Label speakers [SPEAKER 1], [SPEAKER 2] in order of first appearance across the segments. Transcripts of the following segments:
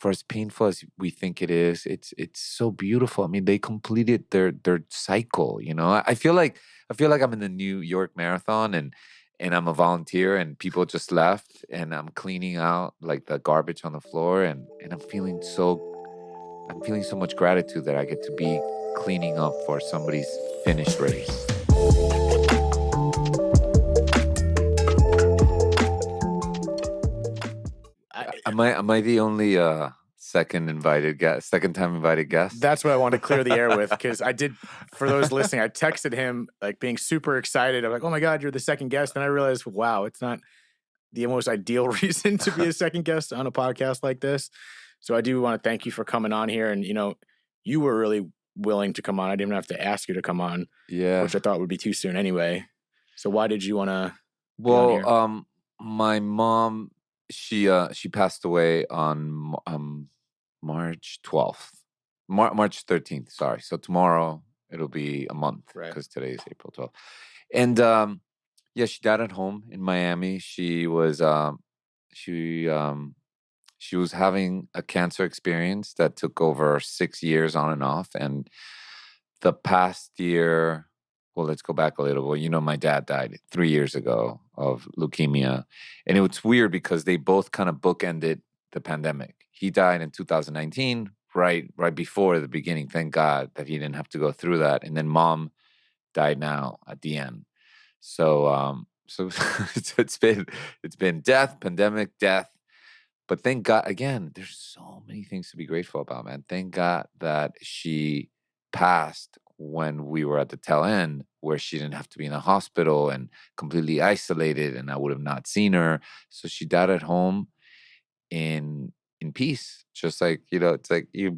[SPEAKER 1] for as painful as we think it is, it's so beautiful. I mean, they completed their cycle. I feel like I'm in the New York Marathon, and I'm a volunteer, and people just left, and I'm cleaning out like the garbage on the floor, and I'm feeling so much gratitude that I get to be cleaning up for somebody's finished race. Am I the only second time invited guest?
[SPEAKER 2] That's what I wanted to clear the air with, because I did, for those listening, I texted him like being super excited. I'm like, oh my God, you're the second guest. And I realized, wow, it's not the most ideal reason to be a second guest on a podcast like this. So I do want to thank you for coming on here. And, you were really willing to come on. I didn't have to ask you to come on,
[SPEAKER 1] Yeah.
[SPEAKER 2] which I thought would be too soon anyway. So why did you want to be on here?
[SPEAKER 1] Well, my mom, she passed away on March 12th. March 13th, sorry. So tomorrow it'll be a month,
[SPEAKER 2] Right.
[SPEAKER 1] because today is April 12th. And yeah, she died at home in Miami. She was having a cancer experience that took over 6 years on and off. And the past year, well, let's go back a little. Well, my dad died 3 years ago of leukemia. And it was weird because they both kind of bookended the pandemic. He died in 2019, right before the beginning. Thank God that he didn't have to go through that. And then mom died now at the end. So it's been death, pandemic, death. But thank God, again, there's so many things to be grateful about, man. Thank God that she passed when we were at the tail end, where she didn't have to be in a hospital and completely isolated, and I would have not seen her. So she died at home in peace. Just like, it's like you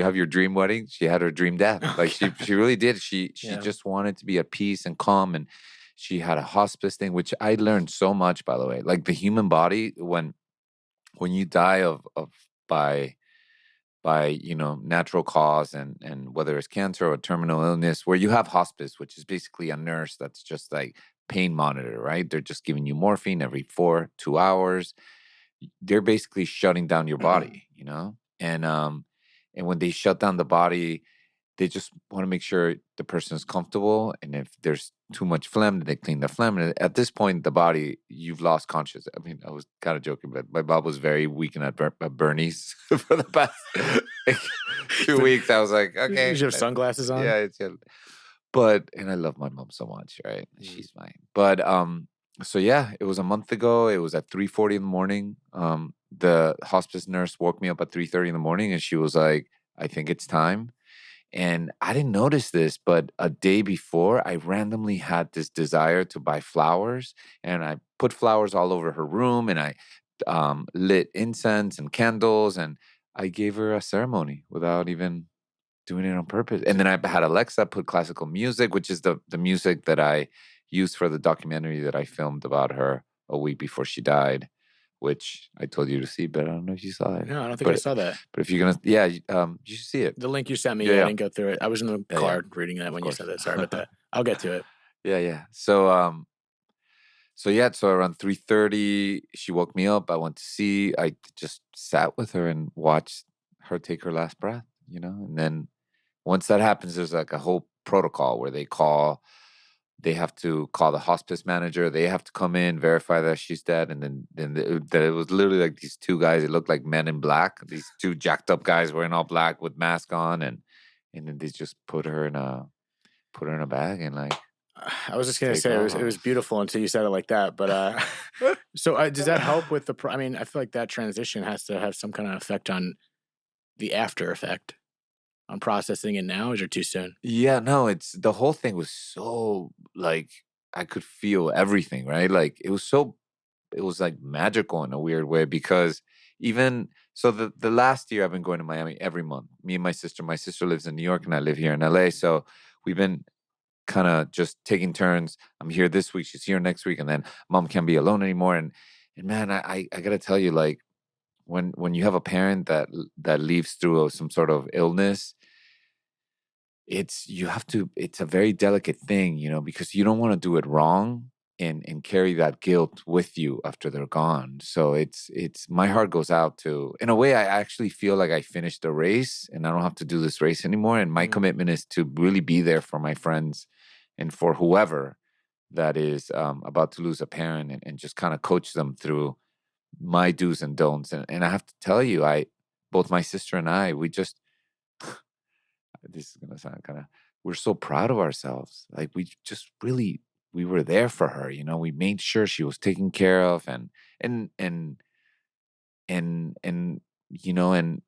[SPEAKER 1] have your dream wedding. She had her dream death. Like she really did. She just wanted to be at peace and calm. And she had a hospice thing, which I learned so much, by the way. Like the human body, when you die by natural cause, and whether it's cancer or terminal illness, where you have hospice, which is basically a nurse that's just like pain monitor, right? They're just giving you morphine every 2 hours. They're basically shutting down your body, and when they shut down the body, they just want to make sure the person is comfortable. And if there's too much phlegm, they clean the phlegm. And at this point, the body, you've lost consciousness. I mean, I was kind of joking, but my mom was very weak at Bernie's for the past 2 weeks. I was like, okay.
[SPEAKER 2] You have sunglasses on?
[SPEAKER 1] Yeah. And I love my mom so much, right? She's mine. But so yeah, it was a month ago. It was at 3:40 in the morning. The hospice nurse woke me up at 3:30 in the morning, and she was like, I think it's time. And I didn't notice this, but a day before, I randomly had this desire to buy flowers, and I put flowers all over her room, and I lit incense and candles, and I gave her a ceremony without even doing it on purpose. And then I had Alexa put classical music, which is the music that I used for the documentary that I filmed about her a week before she died, which I told you to see, but I don't know if you saw it.
[SPEAKER 2] No, I don't think I saw that.
[SPEAKER 1] But if you're going to, you should see it.
[SPEAKER 2] The link you sent me, I didn't go through it. I was in the car reading that when you said that. Sorry about that. I'll get to it.
[SPEAKER 1] Yeah. So around 3:30, she woke me up. I went to see. I just sat with her and watched her take her last breath, And then once that happens, there's like a whole protocol where they have to call the hospice manager. They have to come in, verify that she's dead. And then it was literally like these two guys. It looked like Men in Black. These two jacked up guys wearing all black with mask on. And then they just put her in a bag and like.
[SPEAKER 2] I was just going to say it was beautiful until you said it like that. But so does that help with I mean, I feel like that transition has to have some kind of effect on the after effect. On processing it now, or is it too soon?
[SPEAKER 1] Yeah, no, it's the whole thing was so like I could feel everything, right? Like it was like magical in a weird way, because even so the last year I've been going to Miami every month. Me and my sister lives in New York and I live here in LA. So we've been kind of just taking turns. I'm here this week, she's here next week, and then mom can't be alone anymore. And man, I gotta tell you, like when you have a parent that leaves through some sort of illness, it's a very delicate thing, because you don't want to do it wrong. and carry that guilt with you after they're gone. So it's my heart goes out to, in a way, I actually feel like I finished the race and I don't have to do this race anymore. And my commitment is to really be there for my friends and for whoever that is about to lose a parent, and just kind of coach them through my do's and don'ts. And I have to tell you, both my sister and I, we just, this is going to sound kind of, we're so proud of ourselves. Like we just really, we were there for her. You know, we made sure she was taken care of, and, and, and, you know, and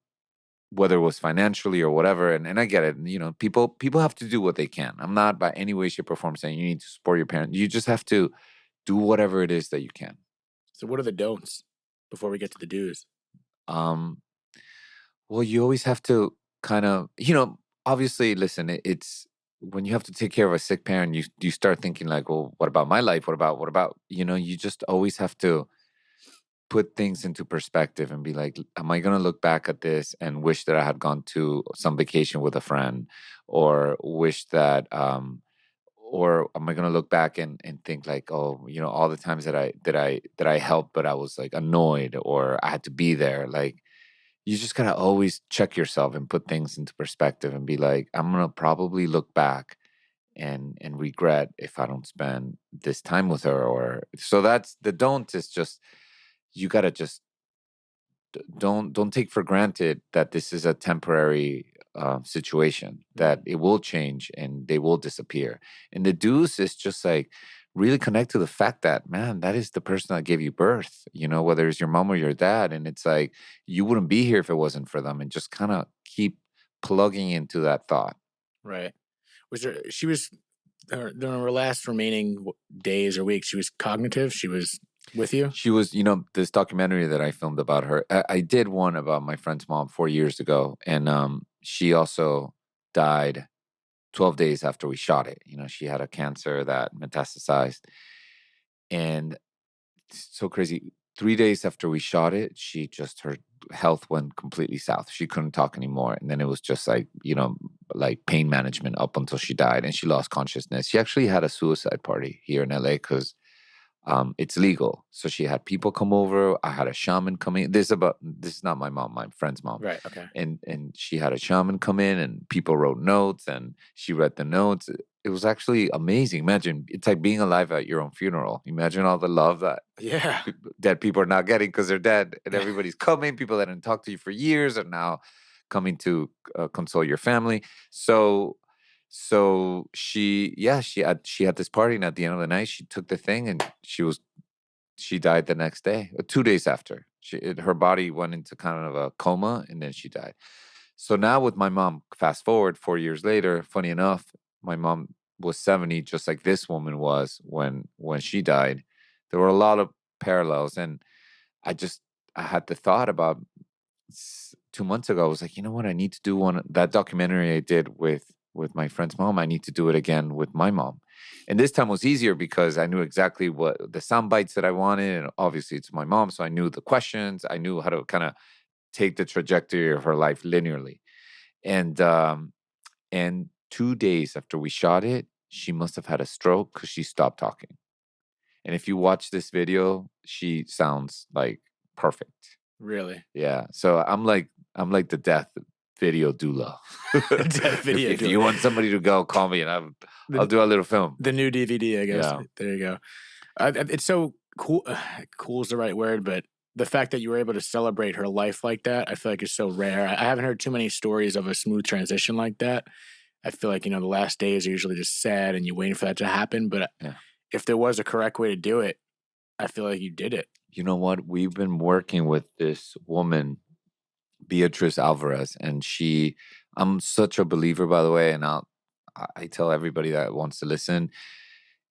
[SPEAKER 1] whether it was financially or whatever. And I get it. You know, people have to do what they can. I'm not by any way, shape or form saying you need to support your parents. You just have to do whatever it is that you can.
[SPEAKER 2] So what are the don'ts before we get to the do's?
[SPEAKER 1] Well, you always have to kind of, you know, obviously, listen, it's when you have to take care of a sick parent, you start thinking like, well, what about my life? What about, you know, you just always have to put things into perspective and be like, am I going to look back at this and wish that I had gone to some vacation with a friend, or wish that, or am I going to look back and think like, oh, you know, all the times that I helped, but I was like annoyed or I had to be there. Like, you just gotta always check yourself and put things into perspective and be like, I'm gonna probably look back and regret if I don't spend this time with her. Or so that's the don't, is just, you gotta just don't take for granted that this is a temporary situation, that it will change and they will disappear. And the deuce is just like really connect to the fact that, man, that is the person that gave you birth, you know, whether it's your mom or your dad. And it's like, you wouldn't be here if it wasn't for them. And just kind of keep plugging into that thought.
[SPEAKER 2] Right. Was there? She was during her last remaining days or weeks. She was cognitive. She was with you.
[SPEAKER 1] She was, you know, this documentary that I filmed about her. I did one about my friend's mom 4 years ago. And she also died 12 days after we shot it. You know, she had a cancer that metastasized. And it's so crazy. 3 days after we shot it, her health went completely south. She couldn't talk anymore. And then it was just like, you know, like pain management up until she died, and she lost consciousness. She actually had a suicide party here in LA because it's legal. So she had people come over. I had a shaman come in. This is not my mom, my friend's mom.
[SPEAKER 2] Right. Okay.
[SPEAKER 1] And she had a shaman come in, and people wrote notes, and she read the notes. It was actually amazing. Imagine, it's like being alive at your own funeral. Imagine all the love that
[SPEAKER 2] Yeah.
[SPEAKER 1] dead people are not getting because they're dead, and everybody's coming. People that didn't talk to you for years are now coming to console your family. So she had this party, and at the end of the night, she took the thing, and she died the next day, 2 days after. Her body went into kind of a coma, and then she died. So now with my mom, fast forward 4 years later, funny enough, my mom was 70, just like this woman was when she died. There were a lot of parallels, and I had the thought about 2 months ago. I was like, you know what? I need to do that documentary I did with my friend's mom. I need to do it again with my mom. And this time was easier because I knew exactly what the sound bites that I wanted. And obviously it's my mom. So I knew the questions. I knew how to kind of take the trajectory of her life linearly. And 2 days after we shot it, she must have had a stroke because she stopped talking. And if you watch this video, she sounds like perfect.
[SPEAKER 2] Really?
[SPEAKER 1] Yeah. So I'm like the death video doula.
[SPEAKER 2] Death video
[SPEAKER 1] if
[SPEAKER 2] doula.
[SPEAKER 1] you want somebody to go, call me, and I'll do a little film.
[SPEAKER 2] The new DVD, I guess.
[SPEAKER 1] Yeah.
[SPEAKER 2] There you go. It's so cool. Cool is the right word, but the fact that you were able to celebrate her life like that, I feel like is so rare. I haven't heard too many stories of a smooth transition like that. I feel like, you know, the last days are usually just sad and you're waiting for that to happen. But if there was a correct way to do it, I feel like you did it.
[SPEAKER 1] You know what? We've been working with this woman, Beatrice Alvarez, and I'm such a believer, by the way, and I tell everybody that wants to listen,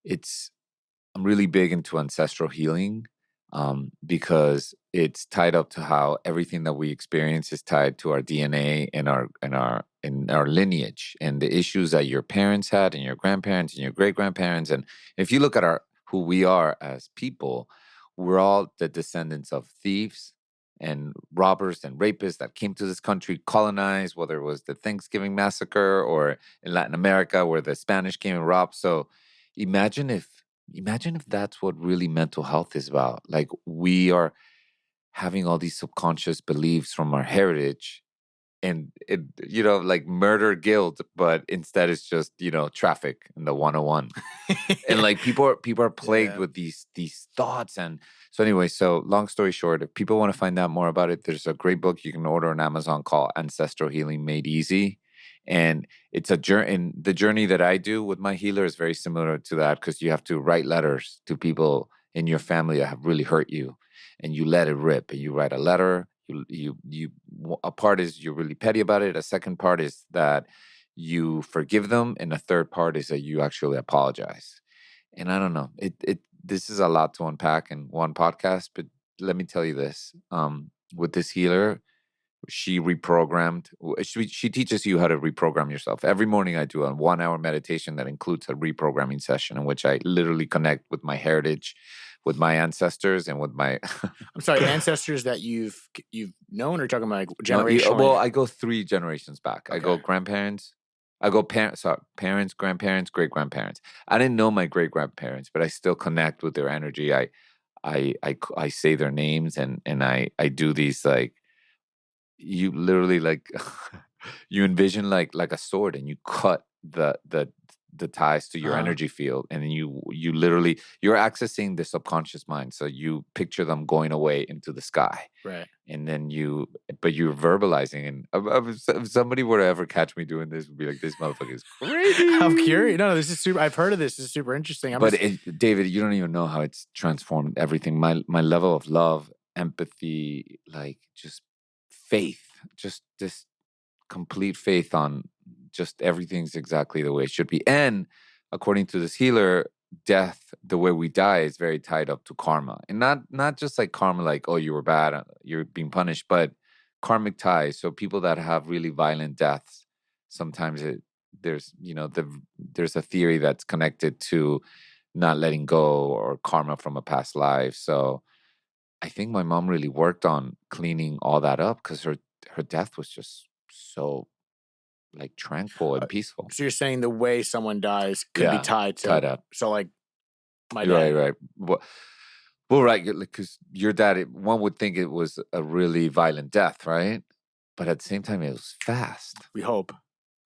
[SPEAKER 1] I'm really big into ancestral healing, because it's tied up to how everything that we experience is tied to our DNA and our lineage, and the issues that your parents had and your grandparents and your great grandparents. And if you look at who we are as people, we're all the descendants of thieves and robbers and rapists that came to this country, colonized, whether it was the Thanksgiving massacre or in Latin America where the Spanish came and robbed. So imagine if imagine if that's what really mental health is about. Like we are having all these subconscious beliefs from our heritage, and it, like murder guilt, but instead it's just, traffic in the 101. And like people are plagued
[SPEAKER 2] Yeah.
[SPEAKER 1] with these thoughts. And so anyway, so long story short, if people want to find out more about it, there's a great book you can order on Amazon called Ancestral Healing Made Easy. And it's a journey, and the journey that I do with my healer is very similar to that, because you have to write letters to people in your family that have really hurt you, and you let it rip, and you write a letter. A part is you're really petty about it. A second part is that you forgive them, and a third part is that you actually apologize. And I don't know, this is a lot to unpack in one podcast, but let me tell you this: with this healer, she reprogrammed. She teaches you how to reprogram yourself. Every morning, I do a 1 hour meditation that includes a reprogramming session in which I literally connect with my heritage, with my ancestors, and with my.
[SPEAKER 2] I'm sorry, ancestors that you've known, or talking about like
[SPEAKER 1] No,
[SPEAKER 2] generationally?
[SPEAKER 1] well, I go 3 generations back. I go
[SPEAKER 2] Okay.
[SPEAKER 1] grandparents. I go parents, grandparents, great grandparents. I didn't know my great grandparents, but I still connect with their energy. I say their names, and I do these, like, you literally, like, you envision like a sword, and you cut the ties to your energy field, and then you literally, you're accessing the subconscious mind. So you picture them going away into the sky,
[SPEAKER 2] Right.
[SPEAKER 1] and then but you're verbalizing. And if somebody were to ever catch me doing this, would be like, this motherfucker is crazy.
[SPEAKER 2] I'm curious. No, this is super. I've heard of this. This is super interesting.
[SPEAKER 1] But David, you don't even know how it's transformed everything. My level of love, empathy, like just faith, just this complete faith on just everything's exactly the way it should be. And according to this healer, death, the way we die, is very tied up to karma. And not just like karma, like, oh, you were bad, you're being punished, but karmic ties. So people that have really violent deaths, sometimes there's a theory that's connected to not letting go or karma from a past life. So I think my mom really worked on cleaning all that up, because her death was just so, like, tranquil and peaceful.
[SPEAKER 2] So you're saying the way someone dies could be tied
[SPEAKER 1] up.
[SPEAKER 2] So like my dad.
[SPEAKER 1] Right. Well, right, because your dad, one would think it was a really violent death, right? But at the same time, it was fast.
[SPEAKER 2] We hope.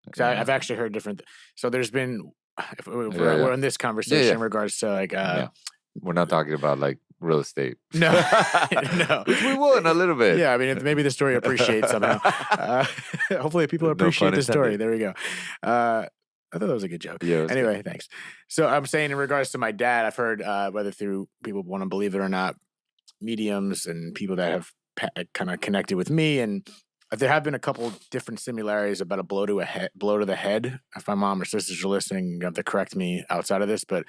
[SPEAKER 2] Because I've actually heard different. So there's been. If we're in this conversation in regards to like.
[SPEAKER 1] We're not talking about like real estate.
[SPEAKER 2] No, no.
[SPEAKER 1] Which we will in a little bit.
[SPEAKER 2] Yeah, I mean, maybe the story appreciates somehow. Hopefully, people appreciate the story. There we go. I thought that was a good joke.
[SPEAKER 1] Yeah.
[SPEAKER 2] Anyway, thanks. So I'm saying in regards to my dad, I've heard whether through people want to believe it or not, mediums and people that have kind of connected with me, and there have been a couple different similarities about a blow to the head. If my mom or sisters are listening, you have to correct me outside of this, but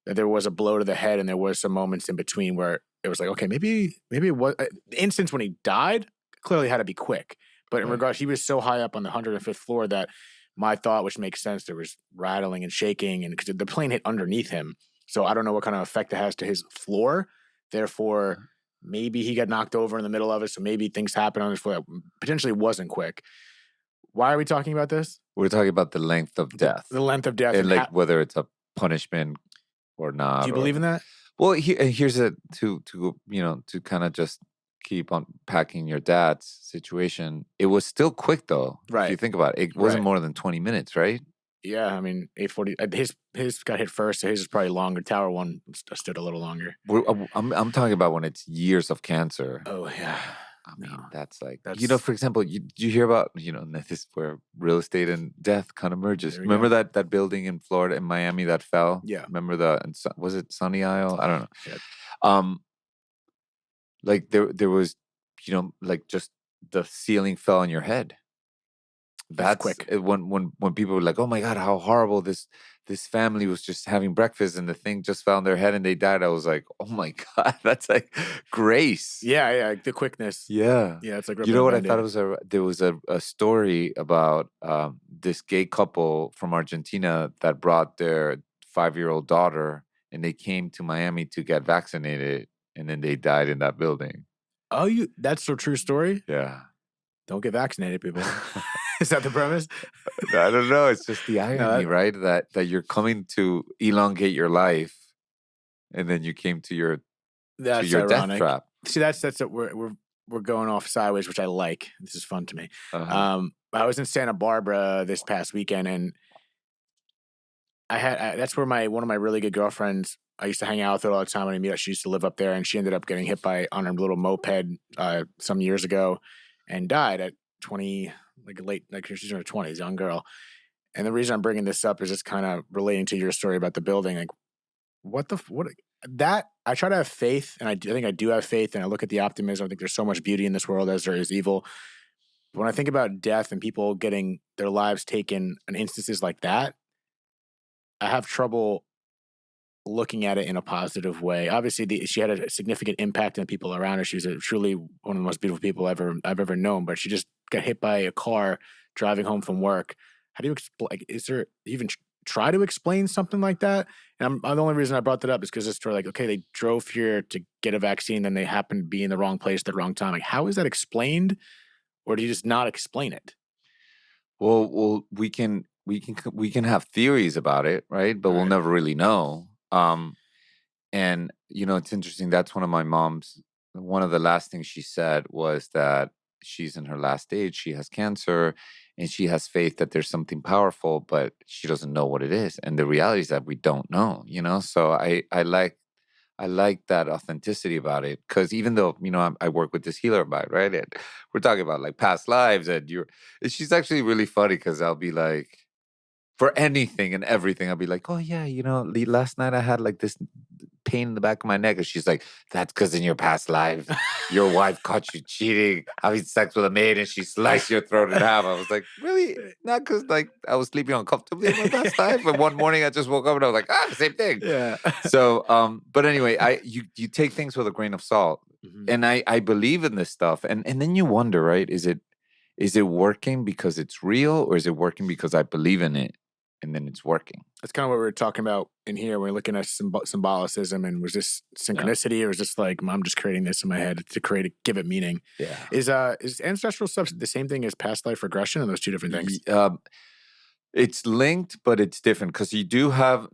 [SPEAKER 2] there was a blow to the head, and there was some moments in between where it was like, okay, maybe it was the instance when he died clearly had to be quick. But in regards, he was so high up on the 105th floor that my thought, which makes sense, there was rattling and shaking, and because the plane hit underneath him. So I don't know what kind of effect it has to his floor. Therefore, maybe he got knocked over in the middle of it. So maybe things happened on his floor that potentially wasn't quick. Why are we talking about this?
[SPEAKER 1] We're talking about the length of death.
[SPEAKER 2] The length of death.
[SPEAKER 1] And like whether it's a punishment or not.
[SPEAKER 2] Do you believe in that?
[SPEAKER 1] Well, here's to kind of just keep on packing your dad's situation. It was still quick though.
[SPEAKER 2] Right.
[SPEAKER 1] If you think about it, it wasn't more than 20 minutes, right?
[SPEAKER 2] Yeah, I mean, 8:40. His got hit first, so his is probably longer. Tower one stood a little longer.
[SPEAKER 1] I'm talking about when it's years of cancer.
[SPEAKER 2] Oh yeah.
[SPEAKER 1] I mean, that's like, for example, you hear about, this is where real estate and death kind of merges. Remember that building in Florida, in Miami, that fell?
[SPEAKER 2] Yeah.
[SPEAKER 1] Remember was it Sunny Isle? I don't know. Yeah. Like there was, like just the ceiling fell on your head. That's quick. When people were like, oh my God, how horrible, this family was just having breakfast and the thing just fell on their head and they died. I was like, oh my God, that's like grace.
[SPEAKER 2] Yeah, the quickness.
[SPEAKER 1] Yeah.
[SPEAKER 2] Yeah, it's like,
[SPEAKER 1] you know what I thought there was a story about this gay couple from Argentina that brought their 5-year-old daughter, and they came to Miami to get vaccinated, and then they died in that building.
[SPEAKER 2] Oh, that's a true story?
[SPEAKER 1] Yeah.
[SPEAKER 2] Don't get vaccinated, people. Is that the premise?
[SPEAKER 1] I don't know. It's just the irony, right? That you're coming to elongate your life, and then you came to your
[SPEAKER 2] That's
[SPEAKER 1] death
[SPEAKER 2] ironic.
[SPEAKER 1] trap.
[SPEAKER 2] See, that's what we're going off sideways, which I like. This is fun to me.
[SPEAKER 1] Uh-huh.
[SPEAKER 2] I was in Santa Barbara this past weekend, and that's where one of my really good girlfriends. I used to hang out with her all the time when I meet her. She used to live up there, and she ended up getting hit on her little moped some years ago, and died at 20, she's in her 20s, young girl. And the reason I'm bringing this up is just kind of relating to your story about the building. Like, what that I try to have faith, and I think I do have faith, and I look at the optimism. I think there's so much beauty in this world as there is evil. But when I think about death and people getting their lives taken in instances like that, I have trouble looking at it in a positive way. Obviously, she had a significant impact on people around her. She was truly one of the most beautiful people I've ever known. But she just got hit by a car driving home from work. How do you explain? Like, is there even try to explain something like that? And the only reason I brought that up is because it's sort of like, okay, they drove here to get a vaccine, then they happened to be in the wrong place at the wrong time. Like, how is that explained, or do you just not explain it?
[SPEAKER 1] Well, we can have theories about it, right? But we'll
[SPEAKER 2] Right.
[SPEAKER 1] never really know. And it's interesting. That's one of the last things she said was that she's in her last stage. She has cancer, and she has faith that there's something powerful, but she doesn't know what it is. And the reality is that we don't know. So I like that authenticity about it, because even though I work with this healer about it, right? And we're talking about like past lives, and she's actually really funny, because I'll be like, for anything and everything, I'll be like, oh yeah, last night I had like this pain in the back of my neck, and she's like, that's because in your past life, your wife caught you cheating, having sex with a maid, and she sliced your throat in half. I was like, really? Not because like I was sleeping uncomfortably in my past life, but one morning I just woke up and I was like, the same thing.
[SPEAKER 2] Yeah.
[SPEAKER 1] So, but anyway, you take things with a grain of salt, and I believe in this stuff, and then you wonder, right? Is it working because it's real, or is it working because I believe in it, and then it's working?
[SPEAKER 2] That's kind of what we were talking about in here. We're looking at symbolicism, and was this synchronicity, or was this like I'm just creating this in my head to give it meaning?
[SPEAKER 1] Yeah.
[SPEAKER 2] Is ancestral stuff the same thing as past life regression, or those two different things?
[SPEAKER 1] It's linked, but it's different, because you do have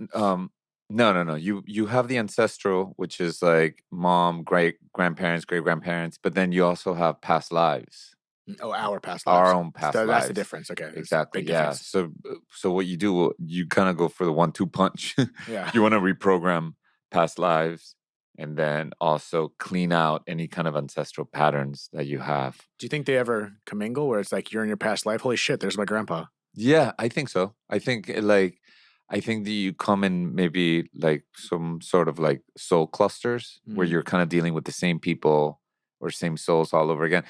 [SPEAKER 1] no. You have the ancestral, which is like mom, great grandparents, great grandparents, but then you also have past lives.
[SPEAKER 2] Oh, our past lives.
[SPEAKER 1] Our own past lives.
[SPEAKER 2] That's the difference. Okay.
[SPEAKER 1] Exactly.
[SPEAKER 2] Big
[SPEAKER 1] Yeah.
[SPEAKER 2] difference.
[SPEAKER 1] So what you do, you kind of go for the 1-2 punch.
[SPEAKER 2] Yeah.
[SPEAKER 1] You want to reprogram past lives, and then also clean out any kind of ancestral patterns that you have.
[SPEAKER 2] Do you think they ever commingle, where it's like you're in your past life? Holy shit, there's my grandpa.
[SPEAKER 1] Yeah, I think so. I think that you come in maybe like some sort of like soul clusters, where you're kind of dealing with the same people or same souls all over again.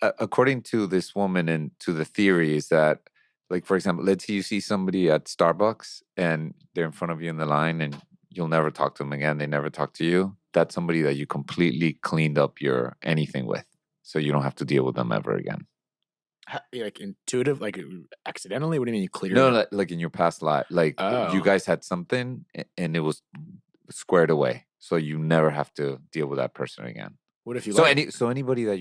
[SPEAKER 1] According to this woman, and to the theory, is that, like, for example, let's say you see somebody at Starbucks and they're in front of you in the line, and you'll never talk to them again. They never talk to you. That's somebody that you completely cleaned up your anything with, so you don't have to deal with them ever again.
[SPEAKER 2] Like intuitive, like accidentally? What do you mean you cleared?
[SPEAKER 1] No, like in your past life, like you guys had something and it was squared away, so you never have to deal with that person again.
[SPEAKER 2] What if you
[SPEAKER 1] anybody that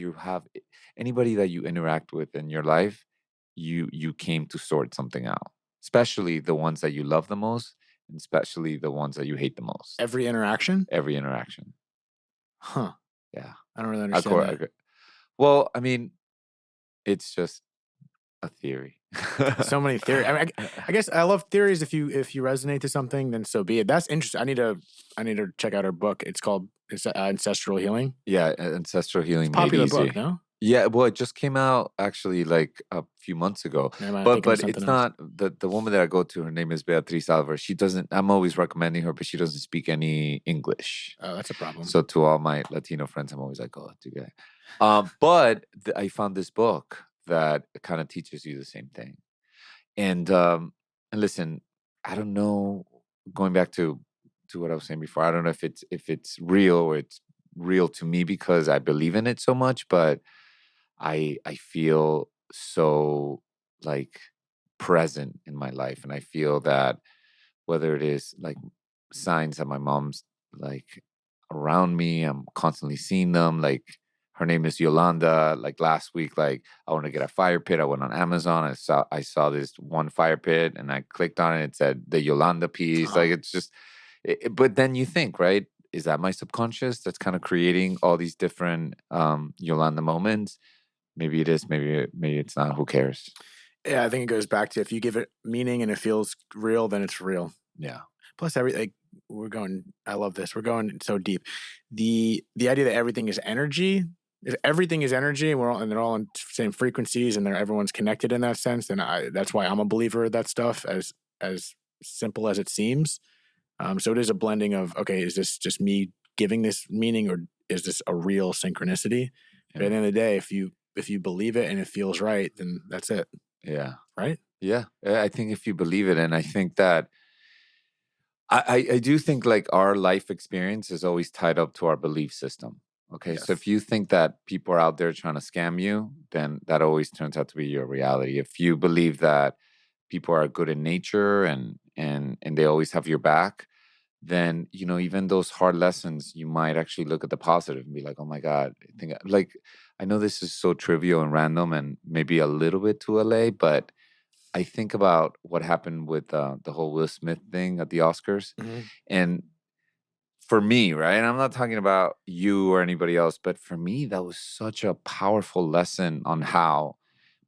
[SPEAKER 1] you interact with in your life, you came to sort something out, especially the ones that you love the most, and especially the ones that you hate the most.
[SPEAKER 2] Every interaction?
[SPEAKER 1] Every interaction.
[SPEAKER 2] Huh.
[SPEAKER 1] Yeah.
[SPEAKER 2] I don't really understand that.
[SPEAKER 1] Well, I mean, it's just a theory.
[SPEAKER 2] So many theories. I guess I love theories. If you resonate to something, then so be it. That's interesting. I need to check out her book. It's called Ancestral Healing.
[SPEAKER 1] Yeah, Ancestral Healing.
[SPEAKER 2] It's a popular book, no?
[SPEAKER 1] Yeah, well, it just came out actually like a few months ago. But it's not the woman that I go to. Her name is Beatriz Alvarez. She doesn't. I'm always recommending her, but she doesn't speak any English.
[SPEAKER 2] Oh, that's a problem.
[SPEAKER 1] So to all my Latino friends, I'm always like, oh, do that. But I found this book that kind of teaches you the same thing. And listen, I don't know. Going back to what I was saying before, I don't know if it's real, or it's real to me because I believe in it so much, but I feel so like present in my life, and I feel that whether it is like signs that my mom's like around me, I'm constantly seeing them. Like, her name is Yolanda. Like last week, like I want to get a fire pit. I went on Amazon. I saw this one fire pit, and I clicked on it. It said the Yolanda piece. Like, it's just, But then you think, right? Is that my subconscious that's kind of creating all these different Yolanda moments? Maybe it is. Maybe it's not. Who cares?
[SPEAKER 2] Yeah, I think it goes back to if you give it meaning and it feels real, then it's real.
[SPEAKER 1] Yeah.
[SPEAKER 2] Plus, we're going. I love this. We're going so deep. The idea that everything is energy. If everything is energy, and they're all on same frequencies, and everyone's connected in that sense. And that's why I'm a believer of that stuff. As simple as it seems. So it is a blending of, okay, is this just me giving this meaning, or is this a real synchronicity? But at the end of the day, if you believe it and it feels right, then that's it.
[SPEAKER 1] Yeah.
[SPEAKER 2] Right?
[SPEAKER 1] Yeah. I think if you believe it, and I think that I do think like our life experience is always tied up to our belief system. Okay. So
[SPEAKER 2] Yes.
[SPEAKER 1] if you think that people are out there trying to scam you, then that always turns out to be your reality. If you believe that people are good in nature and they always have your back, then even those hard lessons, you might actually look at the positive and be like, oh my God, I know this is so trivial and random and maybe a little bit too LA, but I think about what happened with the whole Will Smith thing at the Oscars.
[SPEAKER 2] Mm-hmm.
[SPEAKER 1] And for me, right, and I'm not talking about you or anybody else, but for me, that was such a powerful lesson on how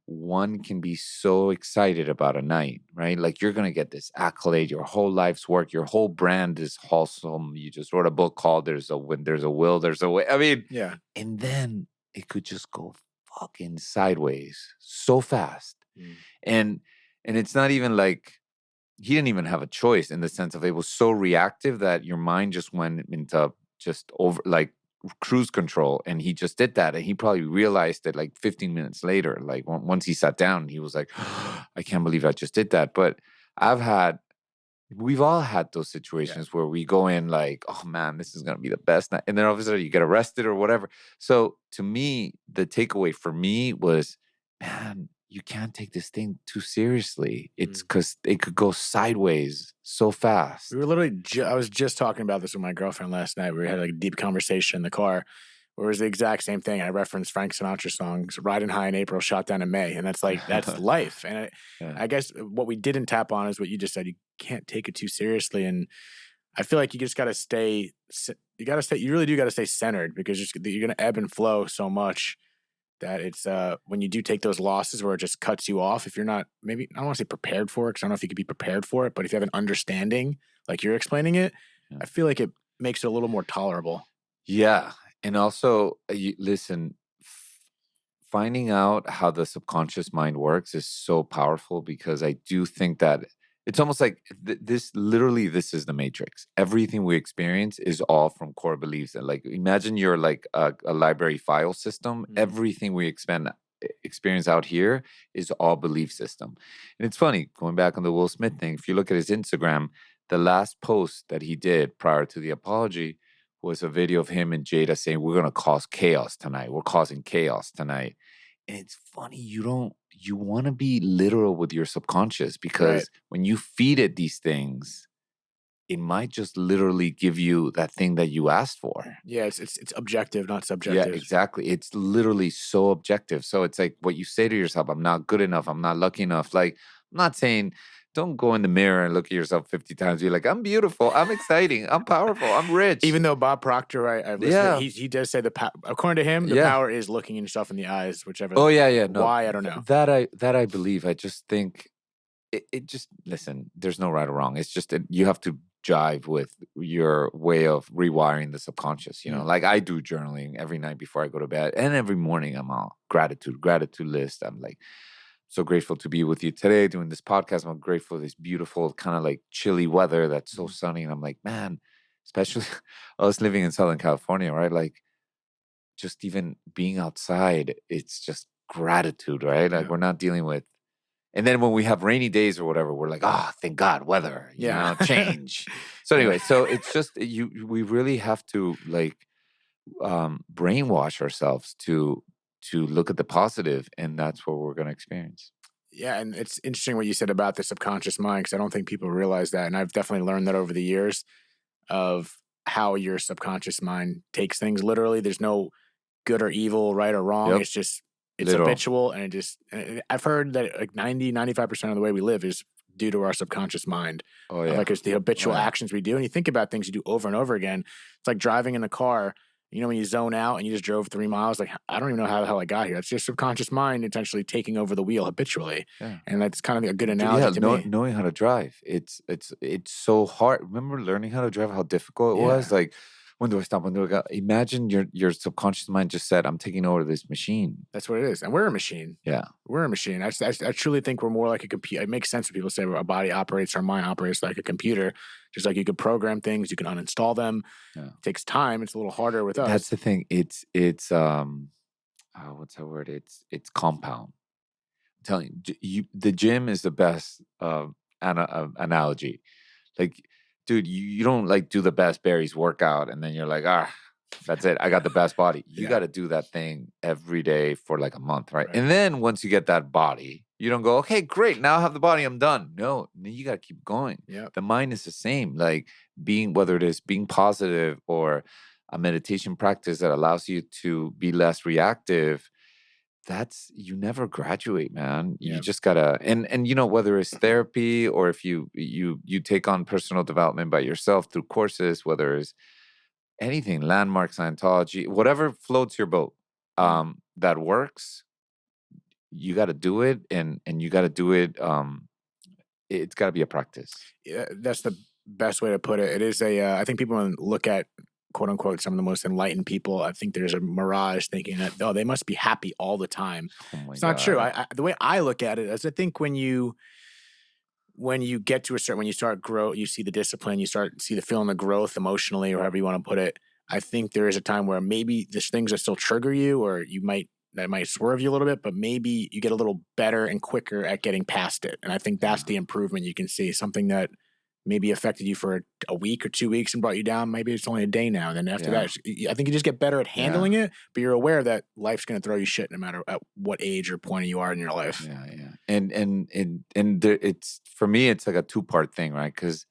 [SPEAKER 1] one can be so excited about a night, right? Like you're going to get this accolade, your whole life's work, your whole brand is wholesome. You just wrote a book called When There's a Will, There's a Way. I mean,
[SPEAKER 2] Yeah.
[SPEAKER 1] And then it could just go fucking sideways so fast.
[SPEAKER 2] Mm.
[SPEAKER 1] And it's not even like he didn't even have a choice, in the sense of it was so reactive that your mind just went into just over like cruise control, and he just did that, and he probably realized it like 15 minutes later. Like once he sat down, he was like, I can't believe I just did that. But we've all had those situations where we go in like, oh man, this is going to be the best night, and then all of a sudden you get arrested or whatever. So to me, the takeaway for me was, man, you can't take this thing too seriously. It's because it could go sideways so fast.
[SPEAKER 2] We were literally, I was just talking about this with my girlfriend last night. We had like a deep conversation in the car where it was the exact same thing. I referenced Frank Sinatra songs, Riding High in April, Shot Down in May. And that's life. And I guess what we didn't tap on is what you just said. You can't take it too seriously. And I feel like you just got to you really do got to stay centered, because you're going to ebb and flow so much that it's when you do take those losses where it just cuts you off, if you're not, maybe I don't want to say prepared for it, because I don't know if you could be prepared for it, but if you have an understanding like you're explaining it, I feel like it makes it a little more tolerable.
[SPEAKER 1] Yeah. And also, listen, finding out how the subconscious mind works is so powerful, because I do think that it's almost like this is the matrix. Everything we experience is all from core beliefs. And like, imagine you're like a library file system. Everything we experience out here is all belief system. And it's funny, going back on the Will Smith thing, if you look at his Instagram, the last post that he did prior to the apology was a video of him and Jada saying, we're going to cause chaos tonight. We're causing chaos tonight. And it's funny, you want to be literal with your subconscious, because when you feed it these things, it might just literally give you that thing that you asked for.
[SPEAKER 2] Yeah, it's objective, not subjective.
[SPEAKER 1] Yeah, exactly. It's literally so objective. So it's like what you say to yourself, I'm not good enough, I'm not lucky enough. Like, I'm not saying don't go in the mirror and look at yourself 50 times. You're like, I'm beautiful, I'm exciting, I'm powerful, I'm rich.
[SPEAKER 2] Even though Bob Proctor, I've listened, he does say according to him, the power is looking yourself in the eyes, whichever.
[SPEAKER 1] Oh yeah. No,
[SPEAKER 2] why, I don't know.
[SPEAKER 1] That I believe. I just think it just, listen, there's no right or wrong. It's just that you have to jive with your way of rewiring the subconscious. Like I do journaling every night before I go to bed, and every morning I'm all gratitude list. I'm like, so grateful to be with you today doing this podcast. I'm grateful for this beautiful kind of like chilly weather that's so sunny. And I'm like, man, especially us living in Southern California, right? Like, just even being outside, it's just gratitude, right? Like we're not dealing with. And then when we have rainy days or whatever, we're like, thank God, weather, change. So anyway, so it's just we really have to like brainwash ourselves to look at the positive, and that's what we're going to experience.
[SPEAKER 2] Yeah, and it's interesting what you said about the subconscious mind, because I don't think people realize that, and I've definitely learned that over the years of how your subconscious mind takes things literally. There's no good or evil, right or wrong. It's
[SPEAKER 1] literal.
[SPEAKER 2] habitual, and I've heard that like 90-95% of the way we live is due to our subconscious mind.
[SPEAKER 1] Oh
[SPEAKER 2] Of
[SPEAKER 1] yeah.
[SPEAKER 2] like it's the habitual
[SPEAKER 1] Oh, yeah.
[SPEAKER 2] actions we do. And you think about things you do over and over again. It's like driving in the car. You know, when you zone out and you just drove 3 miles, like, I don't even know how the hell I got here. It's your subconscious mind essentially taking over the wheel habitually.
[SPEAKER 1] Yeah.
[SPEAKER 2] And that's kind of a good
[SPEAKER 1] Yeah,
[SPEAKER 2] analogy to me.
[SPEAKER 1] knowing how to drive. It's so hard. Remember learning how to drive, how difficult it was?
[SPEAKER 2] Yeah.
[SPEAKER 1] Like, when do I stop? When do I go? Imagine your subconscious mind just said, I'm taking over this machine.
[SPEAKER 2] That's what it is. And we're a machine.
[SPEAKER 1] Yeah.
[SPEAKER 2] We're a machine. I truly think we're more like a computer. It makes sense when people say our body operates, our mind operates like a computer. Just like you could program things, you can uninstall them.
[SPEAKER 1] Yeah.
[SPEAKER 2] It takes time. It's a little harder with us.
[SPEAKER 1] That's the thing. It's what's that word? It's compound. I'm telling you, the gym is the best analogy. Like, dude, you don't like do the best berries workout and then you're like, that's it. I got the best body. You
[SPEAKER 2] Yeah.
[SPEAKER 1] got to do that thing every day for like a month, right?
[SPEAKER 2] Right.
[SPEAKER 1] And then once you get that body, you don't go, okay, great. Now I have the body. I'm done. No, you got to keep going.
[SPEAKER 2] Yep.
[SPEAKER 1] The mind is the same. Like whether it is being positive or a meditation practice that allows you to be less reactive, you never graduate, man. You
[SPEAKER 2] Yep.
[SPEAKER 1] just gotta, and you know, whether it's therapy or if you take on personal development by yourself through courses, whether it's anything, landmark, Scientology, whatever floats your boat, that works, you got to do it, and you got to do it. It's got to be a practice.
[SPEAKER 2] Yeah, that's the best way to put it. It is I think people look at, quote unquote, some of the most enlightened people. I think there's a mirage thinking that, oh, they must be happy all the time.
[SPEAKER 1] Oh my
[SPEAKER 2] It's not true.
[SPEAKER 1] God.
[SPEAKER 2] The way I look at it is I think when you get to a certain, when you start grow, you see the discipline, you start see the feeling the growth emotionally, or however you want to put it. I think there is a time where maybe there's things that still trigger you, or that might swerve you a little bit, but maybe you get a little better and quicker at getting past it. And I think that's the improvement you can see. Something that maybe affected you for a week or 2 weeks and brought you down, maybe it's only a day now. Then after that, I think you just get better at handling it, but you're aware that life's going to throw you shit no matter at what age or point you are in your life.
[SPEAKER 1] Yeah, yeah. And there, it's, for me, it's like a two-part thing, right? Because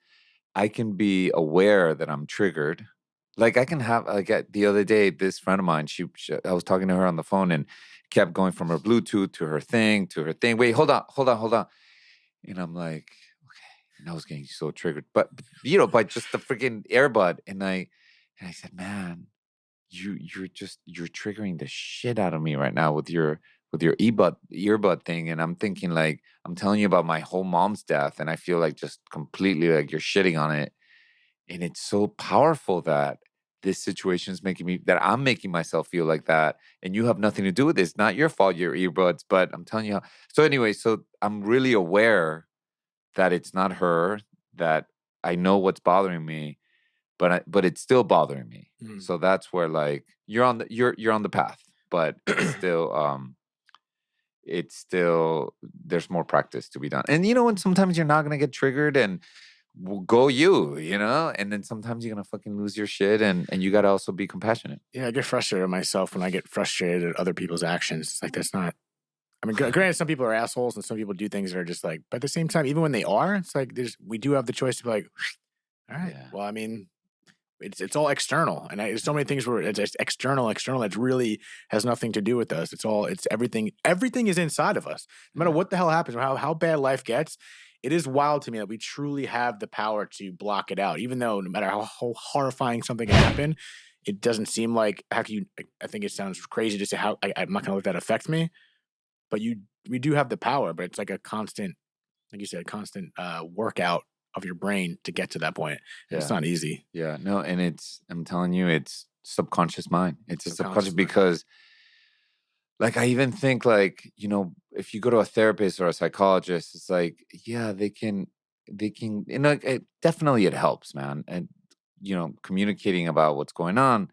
[SPEAKER 1] I can be aware that I'm triggered. Like I can have, like the other day, this friend of mine, she I was talking to her on the phone and kept going from her Bluetooth to her thing, Wait, hold on. And I'm like, okay. And I was getting so triggered, but you know, by just the freaking earbud. And I said, man, you're triggering the shit out of me right now with your earbud thing. And I'm thinking, like, I'm telling you about my whole mom's death, and I feel like just completely like you're shitting on it. And it's so powerful that this situation is I'm making myself feel like that. And you have nothing to do with it. It's not your fault, your earbuds, but I'm telling you how. So anyway, so I'm really aware that it's not her, that I know what's bothering me, but it's still bothering me. So that's where, like, you're on the path, but it's still there's more practice to be done. And you know, and sometimes you're not gonna get triggered, and go you know, and then sometimes you're gonna fucking lose your shit, and you gotta also be compassionate.
[SPEAKER 2] Yeah, I get frustrated with myself when I get frustrated at other people's actions. It's like, that's not, I mean, granted, some people are assholes and some people do things that are just like, but at the same time, even when they are, it's like, we do have the choice to be like, all right, well, I mean, it's all external. And there's so many things where it's just external that really has nothing to do with us. It's everything is inside of us. No matter what the hell happens, or how bad life gets, it is wild to me that we truly have the power to block it out. Even though no matter how horrifying something can happen, it doesn't seem like, how can you, I think it sounds crazy to say how, I'm not going to let that affect me, but we do have the power, but it's like a constant, like you said, constant workout of your brain to get to that point. Yeah. It's not easy.
[SPEAKER 1] Yeah, no, and I'm telling you, it's subconscious mind. It's a subconscious because, like, I even think, like, you know, if you go to a therapist or a psychologist, it's like, yeah, they can, you know, definitely it helps, man. And, you know, communicating about what's going on.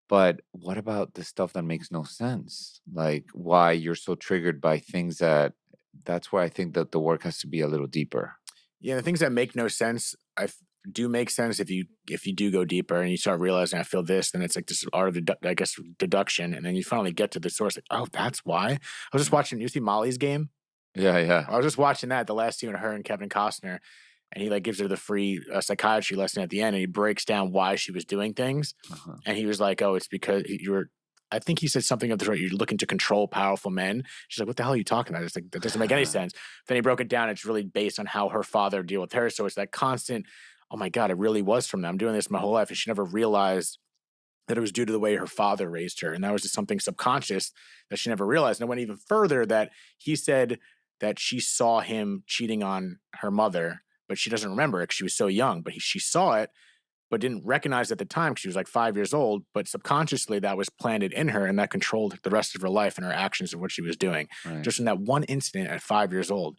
[SPEAKER 1] But what about the stuff that makes no sense? Like why you're so triggered by things that's where I think that the work has to be a little deeper.
[SPEAKER 2] Yeah, the things that make no sense, do make sense if you do go deeper and you start realizing I feel this, then it's like this art of deduction, and then you finally get to the source. Like, oh, that's why. I was just watching. You see Molly's Game?
[SPEAKER 1] Yeah.
[SPEAKER 2] I was just watching that, the last scene with her and Kevin Costner, and he like gives her the free psychiatry lesson at the end, and he breaks down why she was doing things, and he was like, oh, it's because I think he said something of the sort, you're looking to control powerful men. She's like, what the hell are you talking about? It's like, that doesn't make any sense. Then he broke it down. It's really based on how her father deal with her. So it's that constant, oh my God, it really was from them. I'm doing this my whole life. And she never realized that it was due to the way her father raised her. And that was just something subconscious that she never realized. And it went even further that he said that she saw him cheating on her mother, but she doesn't remember it because she was so young. But she saw it, but didn't recognize at the time because she was like 5 years old. But subconsciously, that was planted in her, and that controlled the rest of her life and her actions and what she was doing.
[SPEAKER 1] Right.
[SPEAKER 2] Just in that one incident at 5 years old.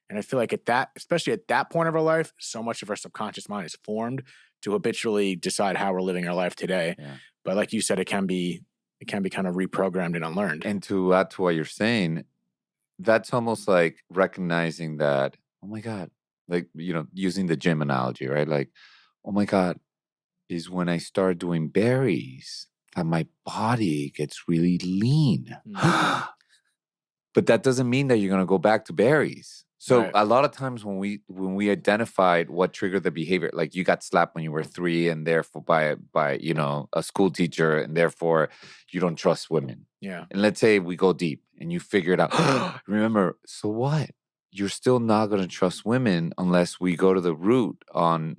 [SPEAKER 2] And I feel like at that, especially at that point of our life, so much of our subconscious mind is formed to habitually decide how we're living our life today.
[SPEAKER 1] Yeah.
[SPEAKER 2] But like you said, it can be kind of reprogrammed and unlearned.
[SPEAKER 1] And to add to what you're saying, that's almost like recognizing that, oh my God, like, using the gym analogy, right? Like, oh my God, is when I start doing berries that my body gets really lean. But that doesn't mean that you're going to go back to berries. So
[SPEAKER 2] Right.
[SPEAKER 1] a lot of times when we identified what triggered the behavior, like you got slapped when you were 3 and therefore by a school teacher, and therefore you don't trust women.
[SPEAKER 2] Yeah.
[SPEAKER 1] And let's say we go deep and you figure it out. Remember, so what? You're still not going to trust women unless we go to the root on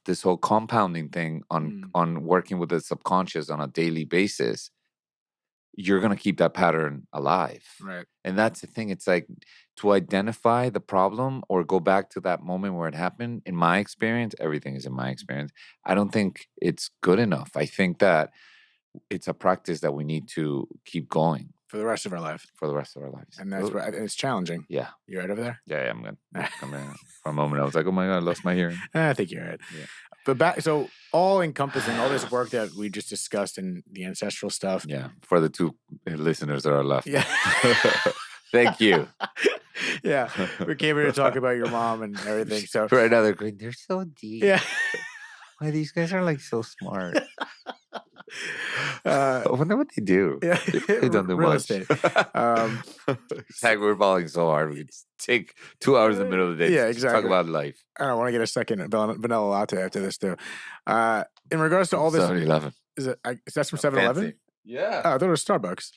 [SPEAKER 1] this whole compounding thing on working with the subconscious on a daily basis. You're going to keep that pattern alive.
[SPEAKER 2] Right.
[SPEAKER 1] And that's the thing. It's like to identify the problem or go back to that moment where it happened. In my experience, everything is in my experience. I don't think it's good enough. I think that it's a practice that we need to keep going.
[SPEAKER 2] For the rest of our life.
[SPEAKER 1] For the rest of our lives.
[SPEAKER 2] And that's right. It's challenging.
[SPEAKER 1] Yeah.
[SPEAKER 2] You right over there?
[SPEAKER 1] Yeah, I'm good. For a moment, I was like, oh my God, I lost my hearing.
[SPEAKER 2] I think you're right. Yeah. But so all encompassing all this work that we just discussed in the ancestral stuff.
[SPEAKER 1] Yeah. For the 2 listeners that are left.
[SPEAKER 2] Yeah.
[SPEAKER 1] Thank you.
[SPEAKER 2] Yeah. We came here to talk about your mom and everything. So
[SPEAKER 1] right now they're going, they're so deep.
[SPEAKER 2] Yeah.
[SPEAKER 1] Why these guys are like so smart. I wonder what they do.
[SPEAKER 2] Yeah.
[SPEAKER 1] They don't do
[SPEAKER 2] Real
[SPEAKER 1] much.
[SPEAKER 2] estate.
[SPEAKER 1] Heck, we're balling so hard. We could take 2 hours in the middle of the day.
[SPEAKER 2] Yeah,
[SPEAKER 1] to
[SPEAKER 2] exactly.
[SPEAKER 1] Talk about life.
[SPEAKER 2] I want to get a second vanilla latte after this too. In regards to all this,
[SPEAKER 1] 7-Eleven.
[SPEAKER 2] Is that from 7-Eleven?
[SPEAKER 1] Yeah.
[SPEAKER 2] Oh, I thought it was Starbucks.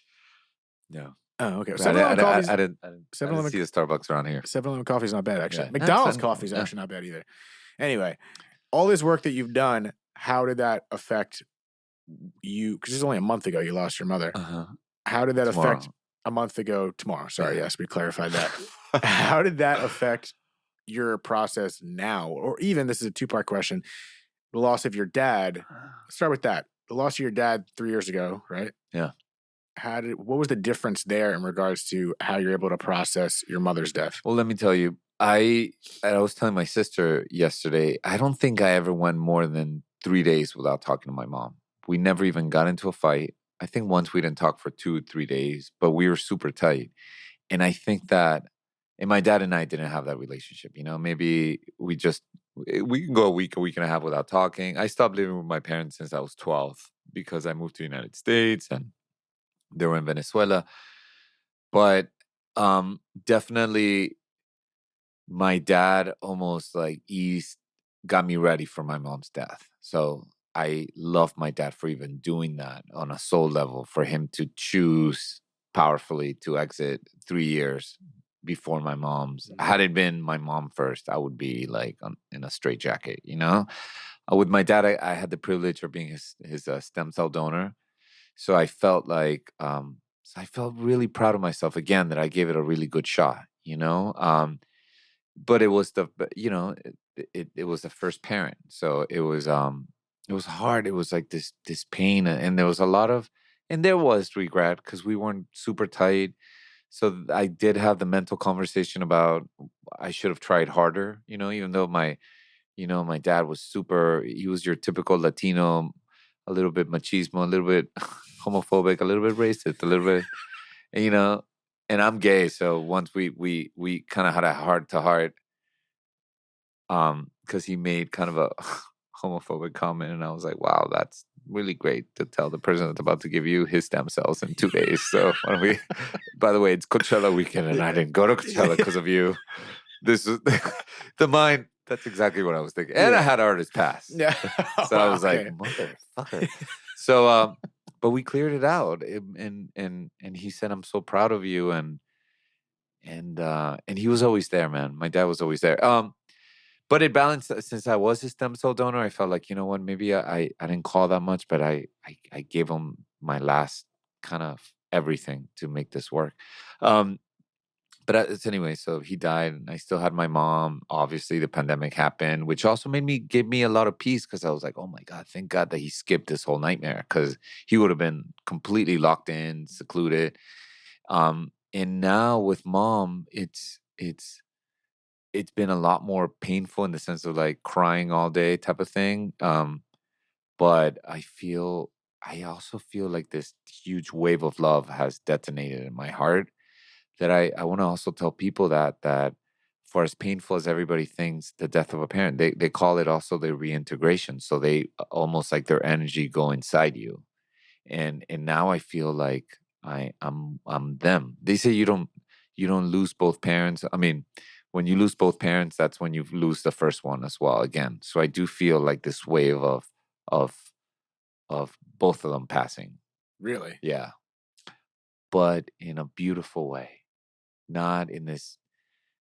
[SPEAKER 1] No.
[SPEAKER 2] Oh, okay.
[SPEAKER 1] 7-Eleven coffee. I didn't
[SPEAKER 2] 7-Eleven
[SPEAKER 1] see the Starbucks around here.
[SPEAKER 2] 7-Eleven coffee is not bad, actually.
[SPEAKER 1] Yeah.
[SPEAKER 2] McDonald's coffee is actually not bad either. Anyway, all this work that you've done, how did that affect you? Because it's only a month ago you lost your mother.
[SPEAKER 1] Uh-huh.
[SPEAKER 2] How did that affect a month ago tomorrow? Sorry, yes, we clarified that. How did that affect your process now? Or even, this is a 2-part question, the loss of your dad. Let's start with that. The loss of your dad 3 years ago, right?
[SPEAKER 1] Yeah.
[SPEAKER 2] What was the difference there in regards to how you're able to process your mother's death?
[SPEAKER 1] Well, let me tell you, I was telling my sister yesterday, I don't think I ever went more than 3 days without talking to my mom. We never even got into a fight. I think once we didn't talk for 2-3 days, but we were super tight. And I think that, and my dad and I didn't have that relationship. Maybe we can go a week and a half without talking. I stopped living with my parents since I was 12 because I moved to the United States and they were in Venezuela. But definitely my dad almost like got me ready for my mom's death. So I love my dad for even doing that on a soul level, for him to choose powerfully to exit 3 years before my mom's. Had it been my mom first, I would be like in a straitjacket, With my dad, I had the privilege of being his stem cell donor. So I felt like, I felt really proud of myself again that I gave it a really good shot, But it was it was the first parent. So it was hard. It was like this pain, and there was a lot of, and there was regret because we weren't super tight. So I did have the mental conversation about I should have tried harder, even though my dad was he was your typical Latino, a little bit machismo, a little bit homophobic, a little bit racist, a little bit, and I'm gay. So once we kind of had a heart to heart, because he made kind of a homophobic comment, and I was like, wow, that's really great to tell the person that's about to give you his stem cells in 2 days. So why don't we, by the way, it's Coachella weekend and I didn't go to Coachella because of you. This is the mind. That's exactly what I was thinking. And I had artist pass.
[SPEAKER 2] Yeah.
[SPEAKER 1] So I was like, motherfucker. So, but we cleared it out, and he said, "I'm so proud of you," and he was always there, man. My dad was always there. But it balanced since I was a stem cell donor. I felt like, you know what, maybe I didn't call that much, but I gave him my last kind of everything to make this work. Um, but it's anyway, so he died, and I still had my mom. Obviously, the pandemic happened, which also gave me a lot of peace because I was like, oh my God, thank God that he skipped this whole nightmare because he would have been completely locked in, secluded. And now with mom, it's been a lot more painful in the sense of like crying all day type of thing. But I also feel like this huge wave of love has detonated in my heart that I want to also tell people that for as painful as everybody thinks the death of a parent, they call it also the reintegration. So they almost like their energy go inside you. And now I feel like I'm them. They say you don't lose both parents. I mean, when you lose both parents, that's when you lose the first one as well again. So I do feel like this wave of of both of them passing.
[SPEAKER 2] Really?
[SPEAKER 1] Yeah. But in a beautiful way, not in this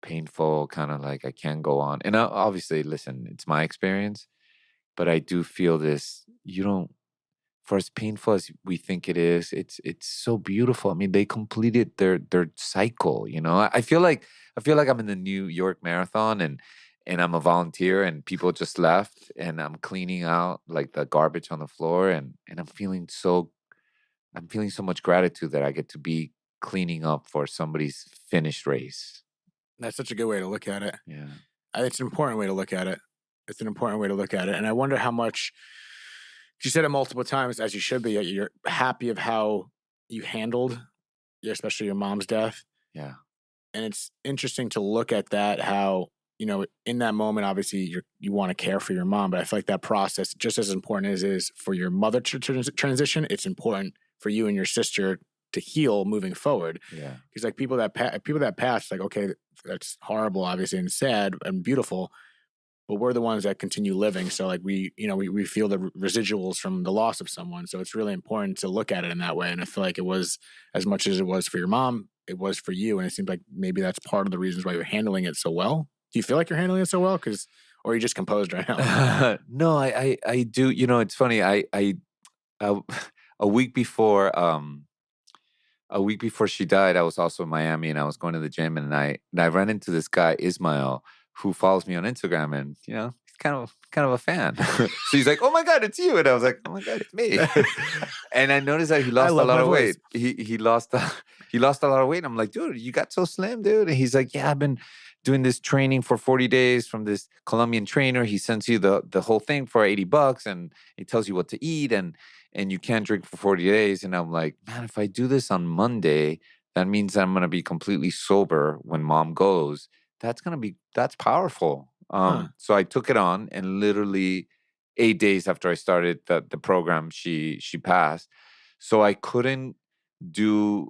[SPEAKER 1] painful kind of like I can't go on. And obviously, listen, it's my experience, but I do feel this. You don't, for as painful as we think it is, it's so beautiful. I mean, they completed their cycle. I feel like I'm in the New York Marathon and I'm a volunteer and people just left and I'm cleaning out like the garbage on the floor and I'm feeling so much gratitude that I get to be cleaning up for somebody's finished race.
[SPEAKER 2] That's such a good way to look at it.
[SPEAKER 1] Yeah.
[SPEAKER 2] It's an important way to look at it. It's an important way to look at it. And I wonder how much you said it multiple times, as you should be. You're happy of how you handled, especially your mom's death.
[SPEAKER 1] Yeah.
[SPEAKER 2] And it's interesting to look at that. How in that moment, obviously, you want to care for your mom, but I feel like that process, just as important as it is for your mother to transition, it's important for you and your sister to heal moving forward.
[SPEAKER 1] Yeah.
[SPEAKER 2] Because like people that pass, like okay, that's horrible, obviously, and sad and beautiful, but we're the ones that continue living. So like we feel the residuals from the loss of someone. So it's really important to look at it in that way. And I feel like it was, as much as it was for your mom, it was for you. And it seems like maybe that's part of the reasons why you're handling it so well. Do you feel like you're handling it so well? Or are you just composed right now?
[SPEAKER 1] No, I do. It's funny. Uh, a week before she died, I was also in Miami and I was going to the gym and I ran into this guy Ismail who follows me on Instagram and he's kind of a fan. So he's like, "Oh my God, it's you!" And I was like, "Oh my God, it's me!" And I noticed that he lost a lot of weight. He lost he lost a lot of weight. And I'm like, "Dude, you got so slim, dude." And he's like, "Yeah, I've been doing this training for 40 days from this Colombian trainer. He sends you the whole thing for $80 and he tells you what to eat and you can't drink for 40 days." And I'm like, man, if I do this on Monday, that means I'm going to be completely sober when mom goes. That's powerful.
[SPEAKER 2] Huh.
[SPEAKER 1] So I took it on and literally 8 days after I started the program, she passed. So I couldn't, when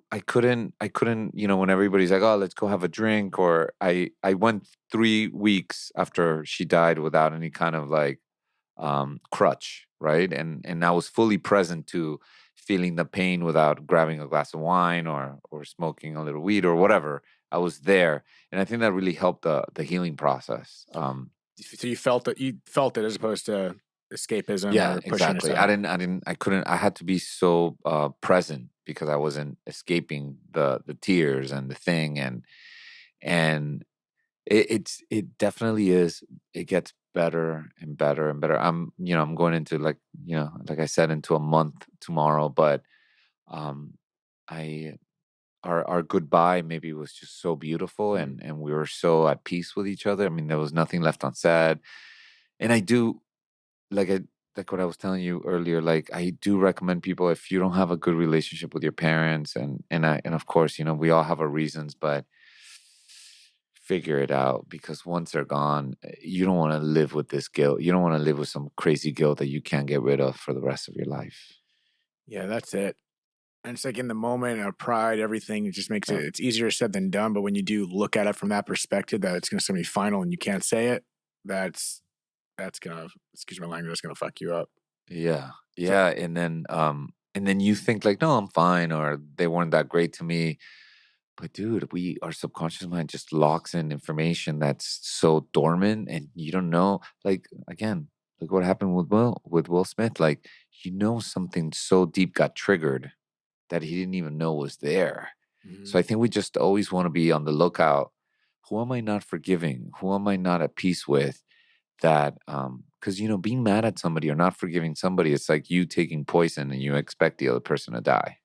[SPEAKER 1] everybody's like, "Oh, let's go have a drink," or I went 3 weeks after she died without any kind of like crutch, right? And I was fully present to feeling the pain without grabbing a glass of wine or smoking a little weed or whatever. I was there, and I think that really helped the healing process.
[SPEAKER 2] So you felt it as opposed to escapism
[SPEAKER 1] Yeah,
[SPEAKER 2] or pushing
[SPEAKER 1] exactly.
[SPEAKER 2] aside.
[SPEAKER 1] I couldn't. I had to be so present because I wasn't escaping the tears and the thing and it definitely is. It gets better and better and better. I'm going into like I said, into a month tomorrow, but um I our goodbye maybe was just so beautiful and we were so at peace with each other. I mean, there was nothing left unsaid. And I do like I like what I was telling you earlier, like I do recommend people if you don't have a good relationship with your parents and of course, we all have our reasons, but figure it out because once they're gone, you don't want to live with this guilt. You don't want to live with some crazy guilt that you can't get rid of for the rest of your life.
[SPEAKER 2] Yeah, that's it. And it's like in the moment of pride, everything, it just makes
[SPEAKER 1] Yeah.
[SPEAKER 2] it's easier said than done. But when you do look at it from that perspective, that it's going to be final and you can't say it, that's gonna, excuse my language, that's gonna fuck you up.
[SPEAKER 1] Yeah.
[SPEAKER 2] So
[SPEAKER 1] Yeah. And then and then you think like, no, I'm fine, or they weren't that great to me. But dude, our subconscious mind just locks in information that's so dormant, and you don't know. Like again, look what happened with Will Smith. Like something so deep got triggered that he didn't even know was there.
[SPEAKER 2] Mhm.
[SPEAKER 1] So I think we just always want to be on the lookout. Who am I not forgiving? Who am I not at peace with? That because being mad at somebody or not forgiving somebody, it's like you taking poison and you expect the other person to die.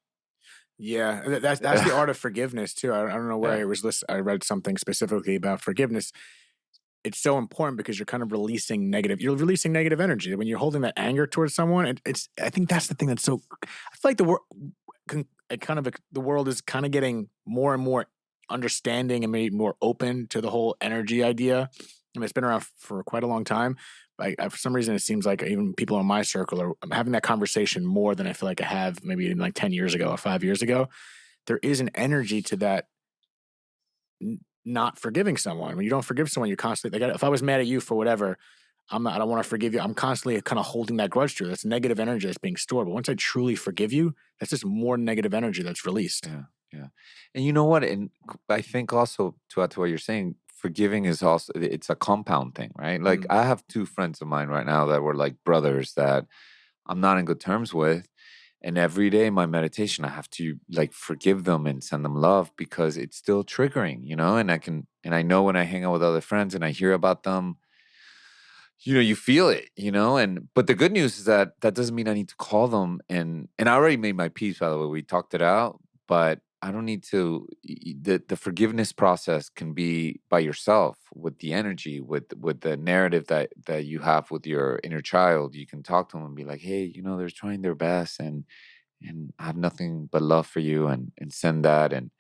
[SPEAKER 2] Yeah, that's the art of forgiveness too. I don't know where
[SPEAKER 1] Yeah.
[SPEAKER 2] I read something specifically about forgiveness. It's so important because you're kind of you're releasing negative energy when you're holding that anger towards someone. It's I think that's the thing that's so. I feel like the world, the world is kind of getting more and more understanding and maybe more open to the whole energy idea. I mean, it's been around for quite a long time. For some reason, it seems like even people in my circle are having that conversation more than I feel like I have maybe even like 10 years ago or 5 years ago. There is an energy to that not forgiving someone. When you don't forgive someone, you're constantly like, if I was mad at you for whatever, I don't want to forgive you. I'm constantly kind of holding that grudge through. That's negative energy that's being stored. But once I truly forgive you, that's just more negative energy that's released.
[SPEAKER 1] Yeah, yeah. And you know what? And I think also to add to what you're saying, forgiving is also it's a compound thing, right? Like
[SPEAKER 2] Mm.
[SPEAKER 1] I have two friends of mine right now that were like brothers that I'm not in good terms with. And every day in my meditation, I have to like forgive them and send them love because it's still triggering. And I know when I hang out with other friends and I hear about them, you feel it. But the good news is that that doesn't mean I need to call them, and I already made my peace, by the way. We talked it out, but I don't need to. The forgiveness process can be by yourself with the energy, with the narrative that you have with your inner child. You can talk to them and be like, hey, they're trying their best, and I have nothing but love for you, and send that, and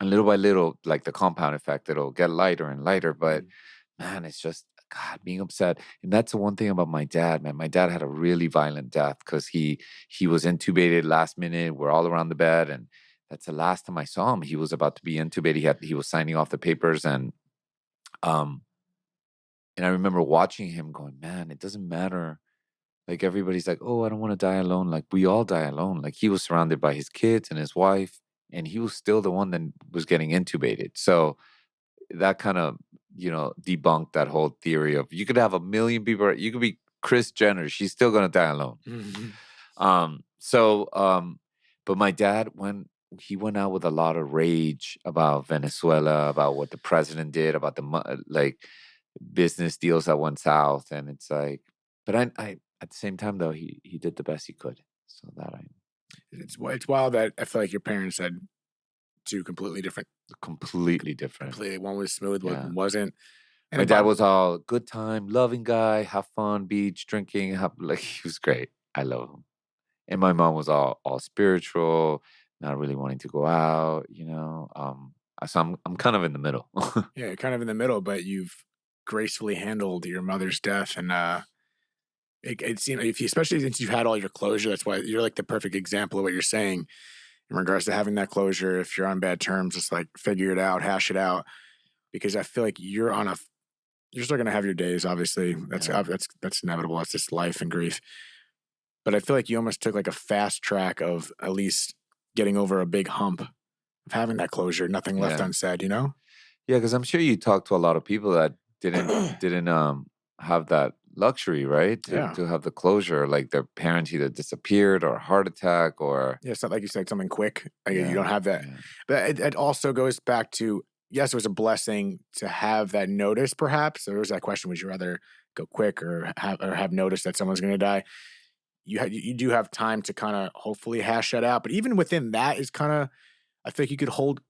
[SPEAKER 1] little by little, like the compound effect, it'll get lighter and lighter. But
[SPEAKER 2] Mm.
[SPEAKER 1] man, it's just God being upset. And that's the one thing about my dad, man. My dad had a really violent death because he was intubated last minute. We're all around the bed, and that's the last time I saw him. He was about to be intubated. He was signing off the papers, um and I remember watching him going, man, it doesn't matter. Like everybody's like, oh, I don't want to die alone. Like we all die alone. Like he was surrounded by his kids and his wife, and he was still the one that was getting intubated. So that kind of debunked that whole theory of you could have a million people, you could be Chris Jenner, she's still gonna die alone.
[SPEAKER 2] Mhm.
[SPEAKER 1] So but my dad, when he went out with a lot of rage about Venezuela, about what the president did, about like business deals that went south, and it's like, but I at the same time though, he did the best he could, so that I
[SPEAKER 2] It's wild that I feel like your parents had two completely different.
[SPEAKER 1] completely different.
[SPEAKER 2] Completely, one was smooth,
[SPEAKER 1] Yeah.
[SPEAKER 2] one wasn't. And
[SPEAKER 1] My
[SPEAKER 2] then
[SPEAKER 1] dad
[SPEAKER 2] Bob,
[SPEAKER 1] was all good time, loving guy, have fun, beach, drinking, like he was great. I love him. And my mom was all spiritual, not really wanting to go out. So I'm kind of in the middle.
[SPEAKER 2] yeah, kind of in the middle, but you've gracefully handled your mother's death, and it seems if you, especially since you've had all your closure, that's why you're like the perfect example of what you're saying in regards to having that closure. If you're on bad terms, just like figure it out, hash it out, because I feel like you're still gonna have your days. Obviously,
[SPEAKER 1] Yeah.
[SPEAKER 2] that's inevitable. That's just life and grief. But I feel like you almost took like a fast track of at least getting over a big hump of having that closure, nothing left
[SPEAKER 1] Yeah.
[SPEAKER 2] unsaid. You know?
[SPEAKER 1] Yeah, because I'm sure you talked to a lot of people that didn't have that luxury, right? To
[SPEAKER 2] Yeah.
[SPEAKER 1] to have the closure, like their parents either disappeared or heart attack or
[SPEAKER 2] Yeah, it's not like you said something quick. You don't
[SPEAKER 1] yeah,
[SPEAKER 2] have that.
[SPEAKER 1] yeah,
[SPEAKER 2] But it also goes back to yes, it was a blessing to have that notice. Perhaps there was that question: would you rather go quick or have notice that someone's going to die? You do have time to kind of hopefully hash that out. But even within that is kind of I think you could hold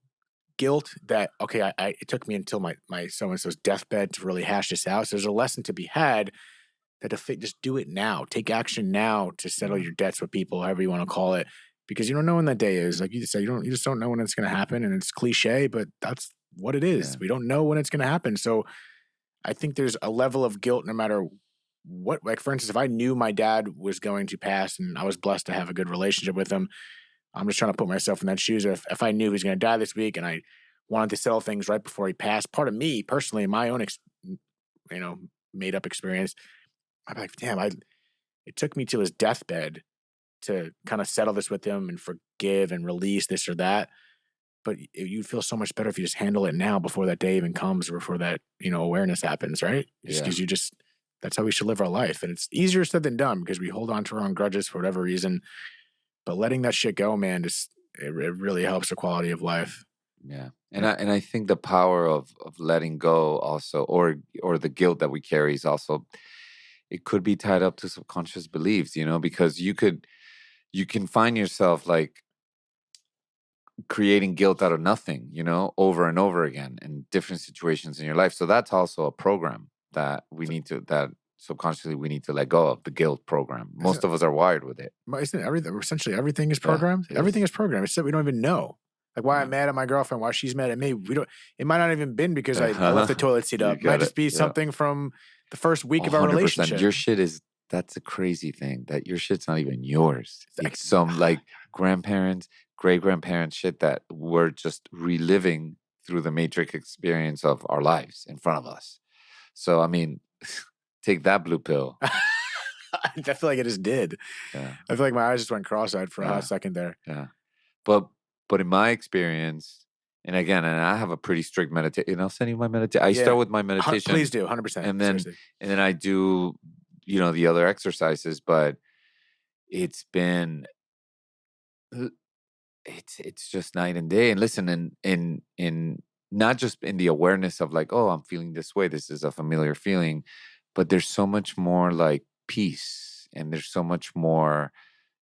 [SPEAKER 2] guilt that okay, it took me until my so and so's deathbed to really hash this out. So there's a lesson to be had that just do it now. Take action now to settle
[SPEAKER 1] yeah,
[SPEAKER 2] your debts with people, however you want to call it, because you don't know when that day is. Like you just said, you just don't know when it's going to happen, and it's cliche, but that's what it is.
[SPEAKER 1] yeah,
[SPEAKER 2] We don't know when it's going to happen, so I think there's a level of guilt no matter what. Like for instance, if I knew my dad was going to pass, and I was blessed to have a good relationship with him, I'm just trying to put myself in that shoes. If I knew he was going to die this week, and I wanted to settle things right before he passed, part of me personally, my own, you know, made up experience, I'd be like, damn, it took me to his deathbed to kind of settle this with him and forgive and release this or that. But you'd feel so much better if you just handle it now before that day even comes or before that, awareness happens, right? Just
[SPEAKER 1] Yeah.
[SPEAKER 2] because that's how we should live our life. And it's easier said than done because we hold on to our own grudges for whatever reason. But letting that shit go, man, it really helps the quality of life.
[SPEAKER 1] Yeah. And I think the power of letting go also, or the guilt that we carry is also, it could be tied up to subconscious beliefs, because you can find yourself like creating guilt out of nothing, over and over again in different situations in your life. So that's also a program that that subconsciously we need to let go of, the guilt program. Most of us are wired with it.
[SPEAKER 2] Isn't everything, essentially everything is programmed?
[SPEAKER 1] Yeah,
[SPEAKER 2] everything is programmed. It's that we don't even know. Like why I'm mad at my girlfriend, why she's mad at me. It might not even been because I left the toilet seat up. It might just be something from the first week of our relationship.
[SPEAKER 1] Your shit that's a crazy thing, that your shit's not even yours. It's some like grandparents, great-grandparents shit that we're just reliving through the matrix experience of our lives in front of us. So, I mean, take that blue pill.
[SPEAKER 2] I feel like it just did.
[SPEAKER 1] Yeah.
[SPEAKER 2] I feel like my eyes just went cross-eyed for a hot second there.
[SPEAKER 1] Yeah. But in my experience, and again, I have a pretty strict meditation, and I'll send you my meditation. I start with my meditation.
[SPEAKER 2] Please do, 100%.
[SPEAKER 1] And then I do, the other exercises, but it's been, it's just night and day. And listen, in not just in the awareness of like, oh, I'm feeling this way, this is a familiar feeling, but there's so much more like peace, and there's so much more.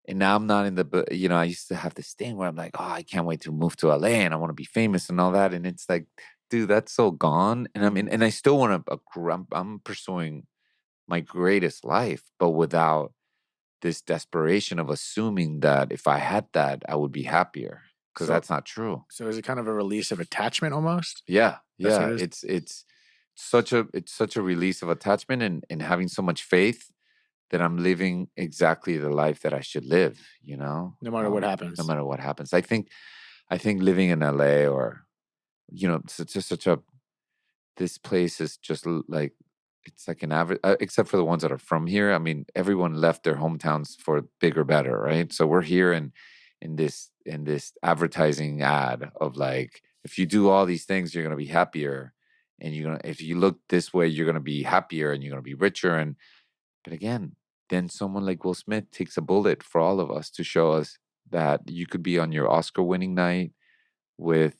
[SPEAKER 1] And now I'm not in the, I used to have this thing where I'm like, oh, I can't wait to move to LA and I want to be famous and all that. And it's like, dude, that's so gone. And I mean, and I still want to, I'm pursuing my greatest life, but without this desperation of assuming that if I had that, I would be happier, because that's not true.
[SPEAKER 2] So is it kind of a release of attachment almost?
[SPEAKER 1] Yeah. Yeah. It's such a release of attachment and having so much faith that I'm living exactly the life that I should live,
[SPEAKER 2] No matter what happens.
[SPEAKER 1] No matter what happens. I think living in LA or, this place is just like, it's like an average, except for the ones that are from here. I mean, everyone left their hometowns for bigger, better, right? So we're here in this advertising ad of like, if you do all these things, you're going to be happier. And if you look this way, you're going to be happier and you're going to be richer. But again, then someone like Will Smith takes a bullet for all of us to show us that you could be on your Oscar-winning night with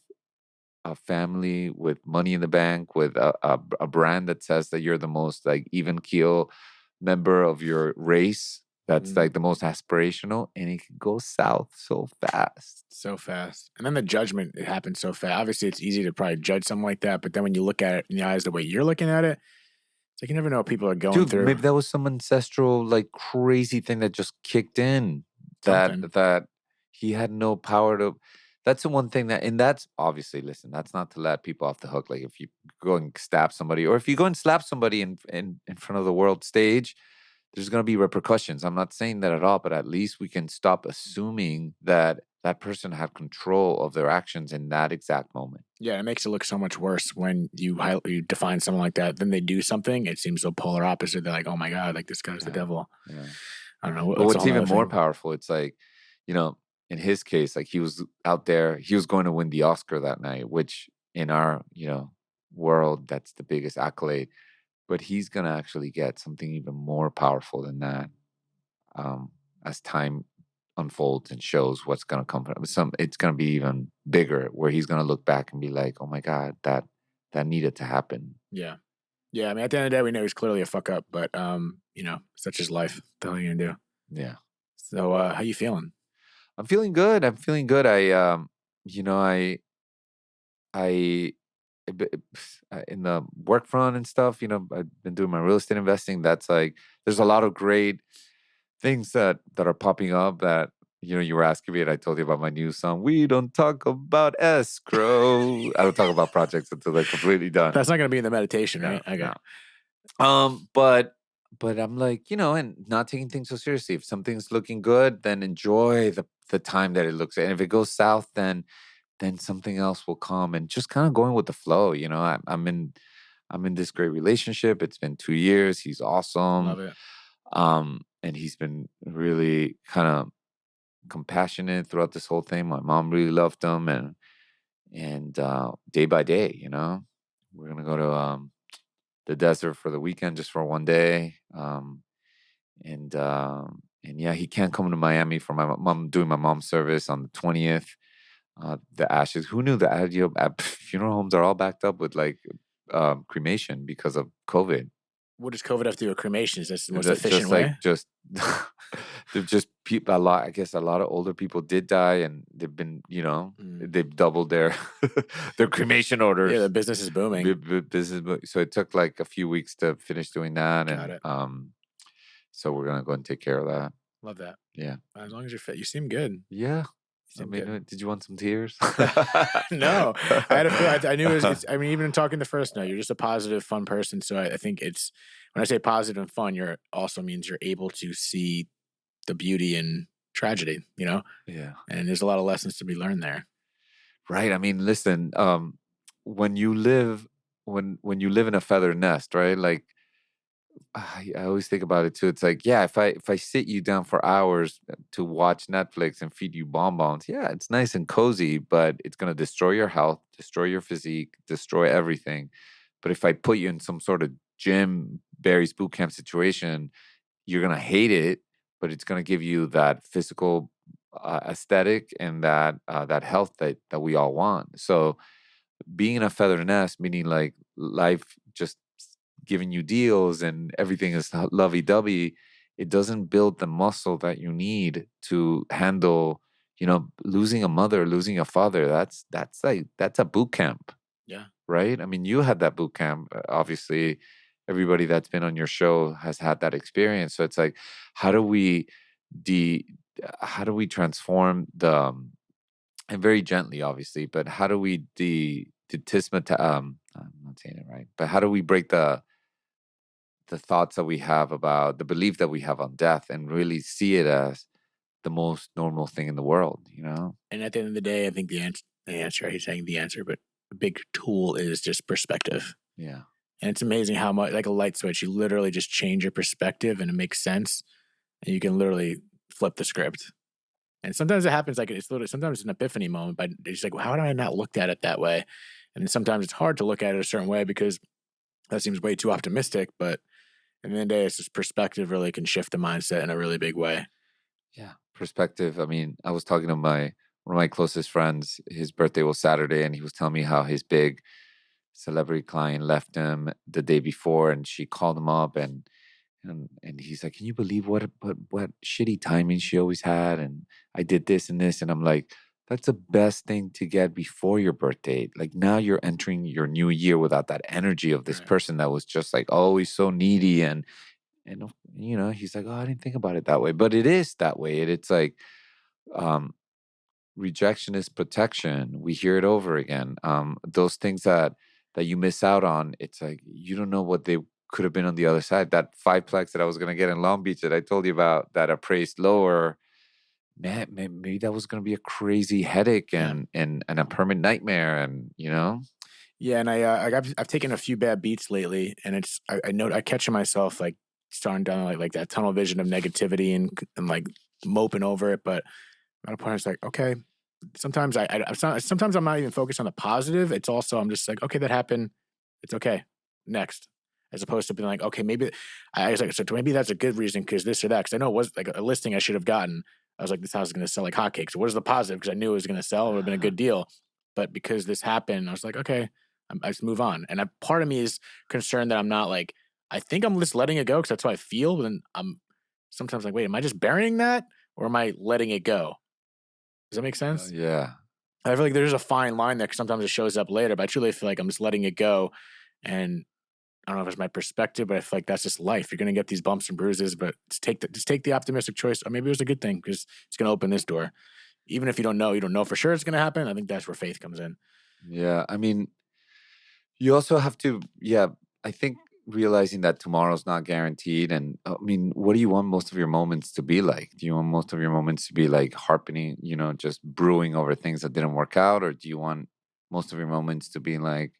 [SPEAKER 1] a family, with money in the bank, with a brand that says that you're the most like even keel member of your race. That's like the most aspirational, and it can go south so fast.
[SPEAKER 2] So fast. And then the judgment, it happens so fast. Obviously, it's easy to probably judge something like that, but then when you look at it in the eyes the way you're looking at it, it's like you never know what people are going through.
[SPEAKER 1] Maybe that was some ancestral, like crazy thing that just kicked in. That he had no power to. That's the one thing and that's obviously, listen, that's not to let people off the hook. Like if you go and stab somebody, or if you go and slap somebody in front of the world stage, there's going to be repercussions. I'm not saying that at all, but at least we can stop assuming that that person had control of their actions in that exact moment.
[SPEAKER 2] Yeah, it makes it look so much worse when you define someone like that. Then they do something, it seems so polar opposite. They're like, oh my God, like this guy's the devil.
[SPEAKER 1] Yeah.
[SPEAKER 2] I don't know.
[SPEAKER 1] But what's even more powerful, it's like, in his case, like he was out there, he was going to win the Oscar that night, which in our, world, that's the biggest accolade. But he's going to actually get something even more powerful than that as time unfolds and shows what's going to come from it's going to be even bigger, where he's going to look back and be like, oh my God, that needed to happen.
[SPEAKER 2] Yeah. I mean, at the end of the day, we know he's clearly a fuck up, but such is life. What the hell are you gonna do?
[SPEAKER 1] Yeah.
[SPEAKER 2] So how you feeling?
[SPEAKER 1] I'm feeling good. I in the work front and stuff, I've been doing my real estate investing. That's like, there's a lot of great things that are popping up that, you were asking me, and I told you about my new song. We don't talk about escrow. I don't talk about projects until they're completely done.
[SPEAKER 2] That's not going to be in the meditation, right?
[SPEAKER 1] Okay. No. But I'm like, and not taking things so seriously. If something's looking good, then enjoy the time that it looks. And if it goes south, then something else will come, and just kind of going with the flow. I'm in this great relationship. It's been 2 years. He's awesome.
[SPEAKER 2] Love it.
[SPEAKER 1] And he's been really kind of compassionate throughout this whole thing. My mom really loved him, and day by day, we're gonna go to the desert for the weekend just for one day. And yeah, he can't come to Miami for my mom doing my mom's service on the 20th. The ashes. Who knew that? Funeral homes are all backed up with like cremation because of COVID.
[SPEAKER 2] What does COVID have to do with cremation? Is this the most
[SPEAKER 1] That
[SPEAKER 2] efficient
[SPEAKER 1] just like
[SPEAKER 2] way?
[SPEAKER 1] just they've just people a lot. I guess a lot of older people did die, and they've been
[SPEAKER 2] Mm.
[SPEAKER 1] they've doubled their their cremation
[SPEAKER 2] Yeah, the
[SPEAKER 1] orders.
[SPEAKER 2] business is booming.
[SPEAKER 1] So it took like a few weeks to finish doing that,
[SPEAKER 2] Got
[SPEAKER 1] and
[SPEAKER 2] it.
[SPEAKER 1] so we're gonna go and take care of that.
[SPEAKER 2] Love that.
[SPEAKER 1] Yeah,
[SPEAKER 2] As long as you're fit, you seem good. You
[SPEAKER 1] yeah. I
[SPEAKER 2] seem
[SPEAKER 1] mean,
[SPEAKER 2] good.
[SPEAKER 1] did you want some tears?
[SPEAKER 2] No, I had a feel. I knew it's. I mean, even in talking the first note, you're just a positive, fun person. So I think it's when I say positive and fun, you're also means you're able to see the beauty in tragedy.
[SPEAKER 1] Yeah.
[SPEAKER 2] And there's a lot of lessons to be learned there.
[SPEAKER 1] Right. I mean, listen, when you live when you live in a feather nest, right? Like I always think about it too. It's like, yeah, if I sit you down for hours to watch Netflix and feed you bonbons, yeah, it's nice and cozy, but it's gonna destroy your health, destroy your physique, destroy everything. But if I put you in some sort of gym Barry's boot camp situation, you're gonna hate it, but it's gonna give you that physical aesthetic and that health that we all want. So being in a feather nest, meaning like life just giving you deals and everything is lovey dovey, it doesn't build the muscle that you need to handle, losing a mother, losing a father. That's a boot camp,
[SPEAKER 2] Yeah.
[SPEAKER 1] right? I mean, you had that boot camp. Obviously, everybody that's been on your show has had that experience. So it's like, how do we de how do we transform and very gently, obviously, but how do we I'm not saying it right, but how do we break the thoughts that we have about the belief that we have on death and really see it as the most normal thing in the world?
[SPEAKER 2] And at the end of the day, I think the answer, I hate saying the answer, but a big tool is just perspective.
[SPEAKER 1] Yeah.
[SPEAKER 2] And it's amazing how much, like a light switch, you literally just change your perspective and it makes sense. And you can literally flip the script. And sometimes it happens like it's literally, sometimes it's an epiphany moment, but it's like, well, how did I not looked at it that way? And then sometimes it's hard to look at it a certain way because that seems way too optimistic. But at the end of the day, it's just perspective really can shift the mindset in a really big way.
[SPEAKER 1] Yeah. Perspective. I mean, I was talking to one of my closest friends. His birthday was Saturday, and he was telling me how his big celebrity client left him the day before, and she called him up and he's like, "Can you believe what shitty timing she always had? And I did this and this." And I'm like, "That's the best thing to get before your birthday. Like now you're entering your new year without that energy of this
[SPEAKER 2] Right.
[SPEAKER 1] person that was just like always so needy and he's like, "Oh, I didn't think about it that way, but it is that way. It's like um, rejection is protection. We hear it over again. Those things that you miss out on, it's like you don't know what they could have been on the other side. That fiveplex that I was gonna get in Long Beach that I told you about that appraised lower, man, maybe that was gonna be a crazy headache
[SPEAKER 2] Yeah.
[SPEAKER 1] and a permanent nightmare,
[SPEAKER 2] Yeah, and I've taken a few bad beats lately, and I know I catch myself like starting down like that tunnel vision of negativity and like moping over it. But at a point, it's like okay, sometimes sometimes I'm not even focused on the positive. It's also I'm just like okay, that happened. It's okay. Next, as opposed to being like okay, maybe I was like so maybe that's a good reason because this or that. Because I know it was like a listing I should have gotten. I was like this house is going to sell like hotcakes. What is the positive? Because I knew it was going to sell. It would have been a good deal. But because this happened, I was like okay. I just move on. And part of me is concerned that I'm not like, I think I'm just letting it go because that's how I feel. But then I'm sometimes like, wait, am I just burying that or am I letting it go? Does that make sense?
[SPEAKER 1] yeah,
[SPEAKER 2] I feel like there's a fine line there because sometimes it shows up later, but I truly feel like I'm just letting it go. And I don't know if it's my perspective, but I feel like that's just life. You're going to get these bumps and bruises, but just take the optimistic choice. Or maybe it was a good thing because it's going to open this door. Even if you don't know for sure it's going to happen. I think that's where faith comes in.
[SPEAKER 1] yeah. I mean, you also have to, yeah. I think realizing that tomorrow's not guaranteed, and I mean, what do you want most of your moments to be like? Do you want most of your moments to be like harping, just brewing over things that didn't work out, or do you want most of your moments to be like,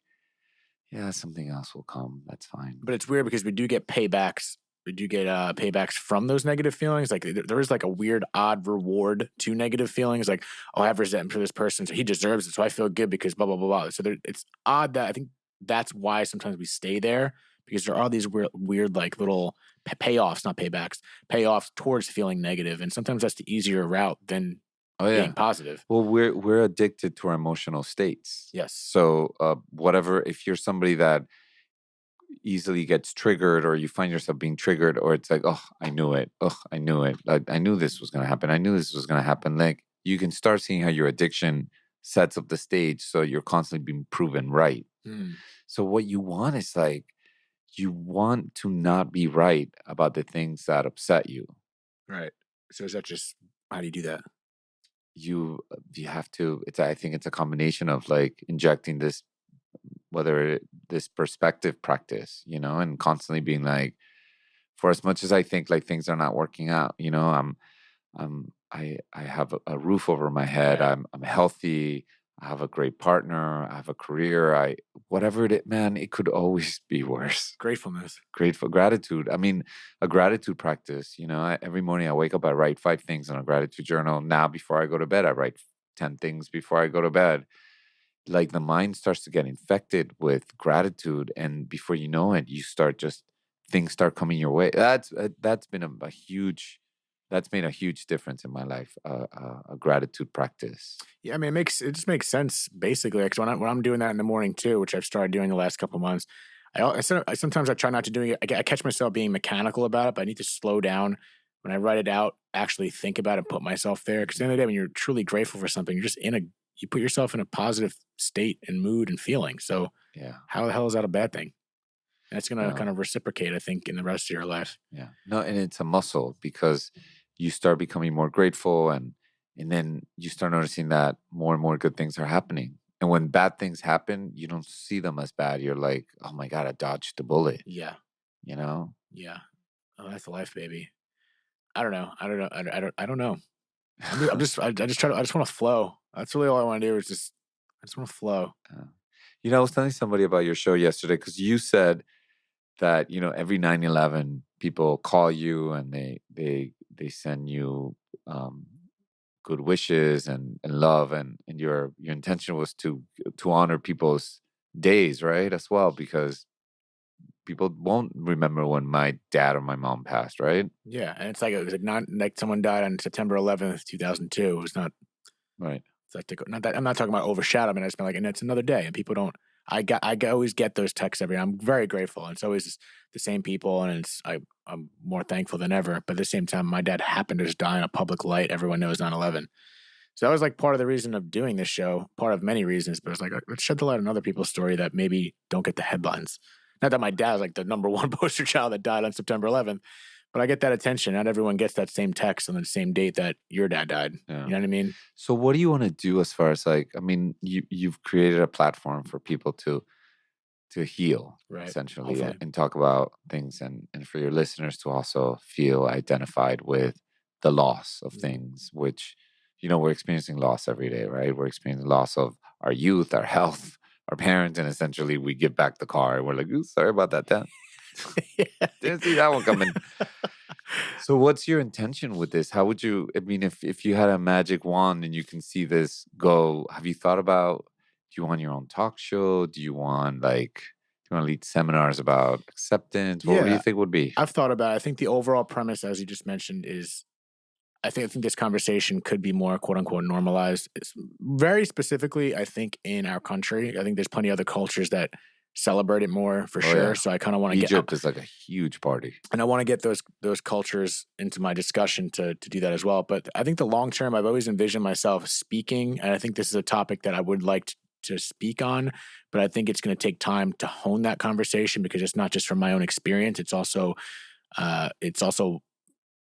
[SPEAKER 1] yeah, something else will come. That's fine.
[SPEAKER 2] But it's weird because we do get paybacks Did you get paybacks from those negative feelings? Like there is like a weird, odd reward to negative feelings. Like, oh, I have resentment for this person, so he deserves it, so I feel good because blah blah blah blah. So it's odd that I think that's why sometimes we stay there because there are these weird like little payoffs, not paybacks, payoffs towards feeling negative, and sometimes that's the easier route than
[SPEAKER 1] Oh
[SPEAKER 2] being
[SPEAKER 1] yeah.
[SPEAKER 2] positive.
[SPEAKER 1] Well, we're addicted to our emotional states.
[SPEAKER 2] Yes.
[SPEAKER 1] So whatever, if you're somebody that easily gets triggered, or you find yourself being triggered, or it's like, oh, I knew it. Oh, I knew it. Like, I knew this was going to happen. I knew this was going to happen. Like, you can start seeing how your addiction sets up the stage. So you're constantly being proven right.
[SPEAKER 2] Mm,
[SPEAKER 1] So what you want is like, you want to not be right about the things that upset you.
[SPEAKER 2] right. So is that just how do you do that?
[SPEAKER 1] You have to, it's, I think it's a combination of like injecting this, this perspective practice, and constantly being like, for as much as I think like things are not working out, I have a roof over my head.
[SPEAKER 2] Right.
[SPEAKER 1] I'm healthy. I have a great partner. I have a career. Whatever it is, man, it could always be worse.
[SPEAKER 2] Gratefulness.
[SPEAKER 1] Grateful gratitude. I mean, a gratitude practice. Every morning I wake up, I write 5 things in a gratitude journal. Now, before I go to bed, I write 10 things before I go to bed. Like the mind starts to get infected with gratitude, and before you know it, you start just things start coming your way. That's been a huge, that's made a huge difference in my life. A gratitude practice.
[SPEAKER 2] Yeah, I mean, it just makes sense basically. Because when I'm doing that in the morning too, which I've started doing the last couple of months, sometimes I try not to do it. I catch myself being mechanical about it, but I need to slow down when I write it out. Actually think about it, put myself there. Because at the end of the day, when you're truly grateful for something, you put yourself in a positive state and mood and feeling. So
[SPEAKER 1] Yeah.
[SPEAKER 2] how the hell is that a bad thing? And it's gonna
[SPEAKER 1] No.
[SPEAKER 2] kind of reciprocate, I think, in the rest of your life.
[SPEAKER 1] Yeah. No, and it's a muscle because you start becoming more grateful, and then you start noticing that more and more good things are happening. And when bad things happen, you don't see them as bad. You're like, oh my God, I dodged the bullet,
[SPEAKER 2] Yeah,
[SPEAKER 1] you know?
[SPEAKER 2] yeah. Oh, that's life, baby. I don't know. I don't know. I don't know. I just want to flow. That's really all I want to do is I just want to flow.
[SPEAKER 1] Uh, I was telling somebody about your show yesterday because you said that, every 9/11 people call you and they send you um, good wishes and love, and your intention was to honor people's days, right? As well, because people won't remember when my dad or my mom passed, right?
[SPEAKER 2] Yeah, and it's like it was like not like someone died on September 11th, 2002. It was not.
[SPEAKER 1] Right.
[SPEAKER 2] It's like not that I'm not talking about overshadowing. I just mean like, and it's another day, and people don't. Always get those texts every. I'm very grateful, and it's always the same people, and I'm more thankful than ever. But at the same time, my dad happened to just die in a public light. Everyone knows 9/11. So that was like part of the reason of doing this show, part of many reasons. But it's like let's shed the light on other people's story that maybe don't get the headlines. Not that my dad was like the number one poster child that died on September 11th, but I get that attention. Not everyone gets that same text on the same date that your dad died.
[SPEAKER 1] Yeah.
[SPEAKER 2] You know what I mean?
[SPEAKER 1] So what do you want to do as far as like, I mean, you've created a platform for people to heal,
[SPEAKER 2] Right.
[SPEAKER 1] essentially,
[SPEAKER 2] Hopefully.
[SPEAKER 1] and talk about things, and for your listeners to also feel identified with the loss of things, which, we're experiencing loss every day, right? We're experiencing loss of our youth, our health, our parents, and essentially we give back the car and we're like, ooh, sorry about that, Dad. Didn't see that one coming. So what's your intention with this? How would you, I mean, if you had a magic wand and you can see this go, have you thought about, do you want your own talk show? Do you want to lead seminars about acceptance? What do you
[SPEAKER 2] Yeah,
[SPEAKER 1] think would be?
[SPEAKER 2] I've thought about it. I think the overall premise, as you just mentioned, is I think this conversation could be more quote unquote normalized. It's very specifically, I think, in our country. I think there's plenty of other cultures that celebrate it more for
[SPEAKER 1] Oh
[SPEAKER 2] sure.
[SPEAKER 1] yeah.
[SPEAKER 2] So I kind of want to get
[SPEAKER 1] Egypt is like a huge party.
[SPEAKER 2] and I want to get those cultures into my discussion to do that as well. But I think the long term, I've always envisioned myself speaking, and I think this is a topic that I would like to speak on. But I think it's going to take time to hone that conversation because it's not just from my own experience. It's also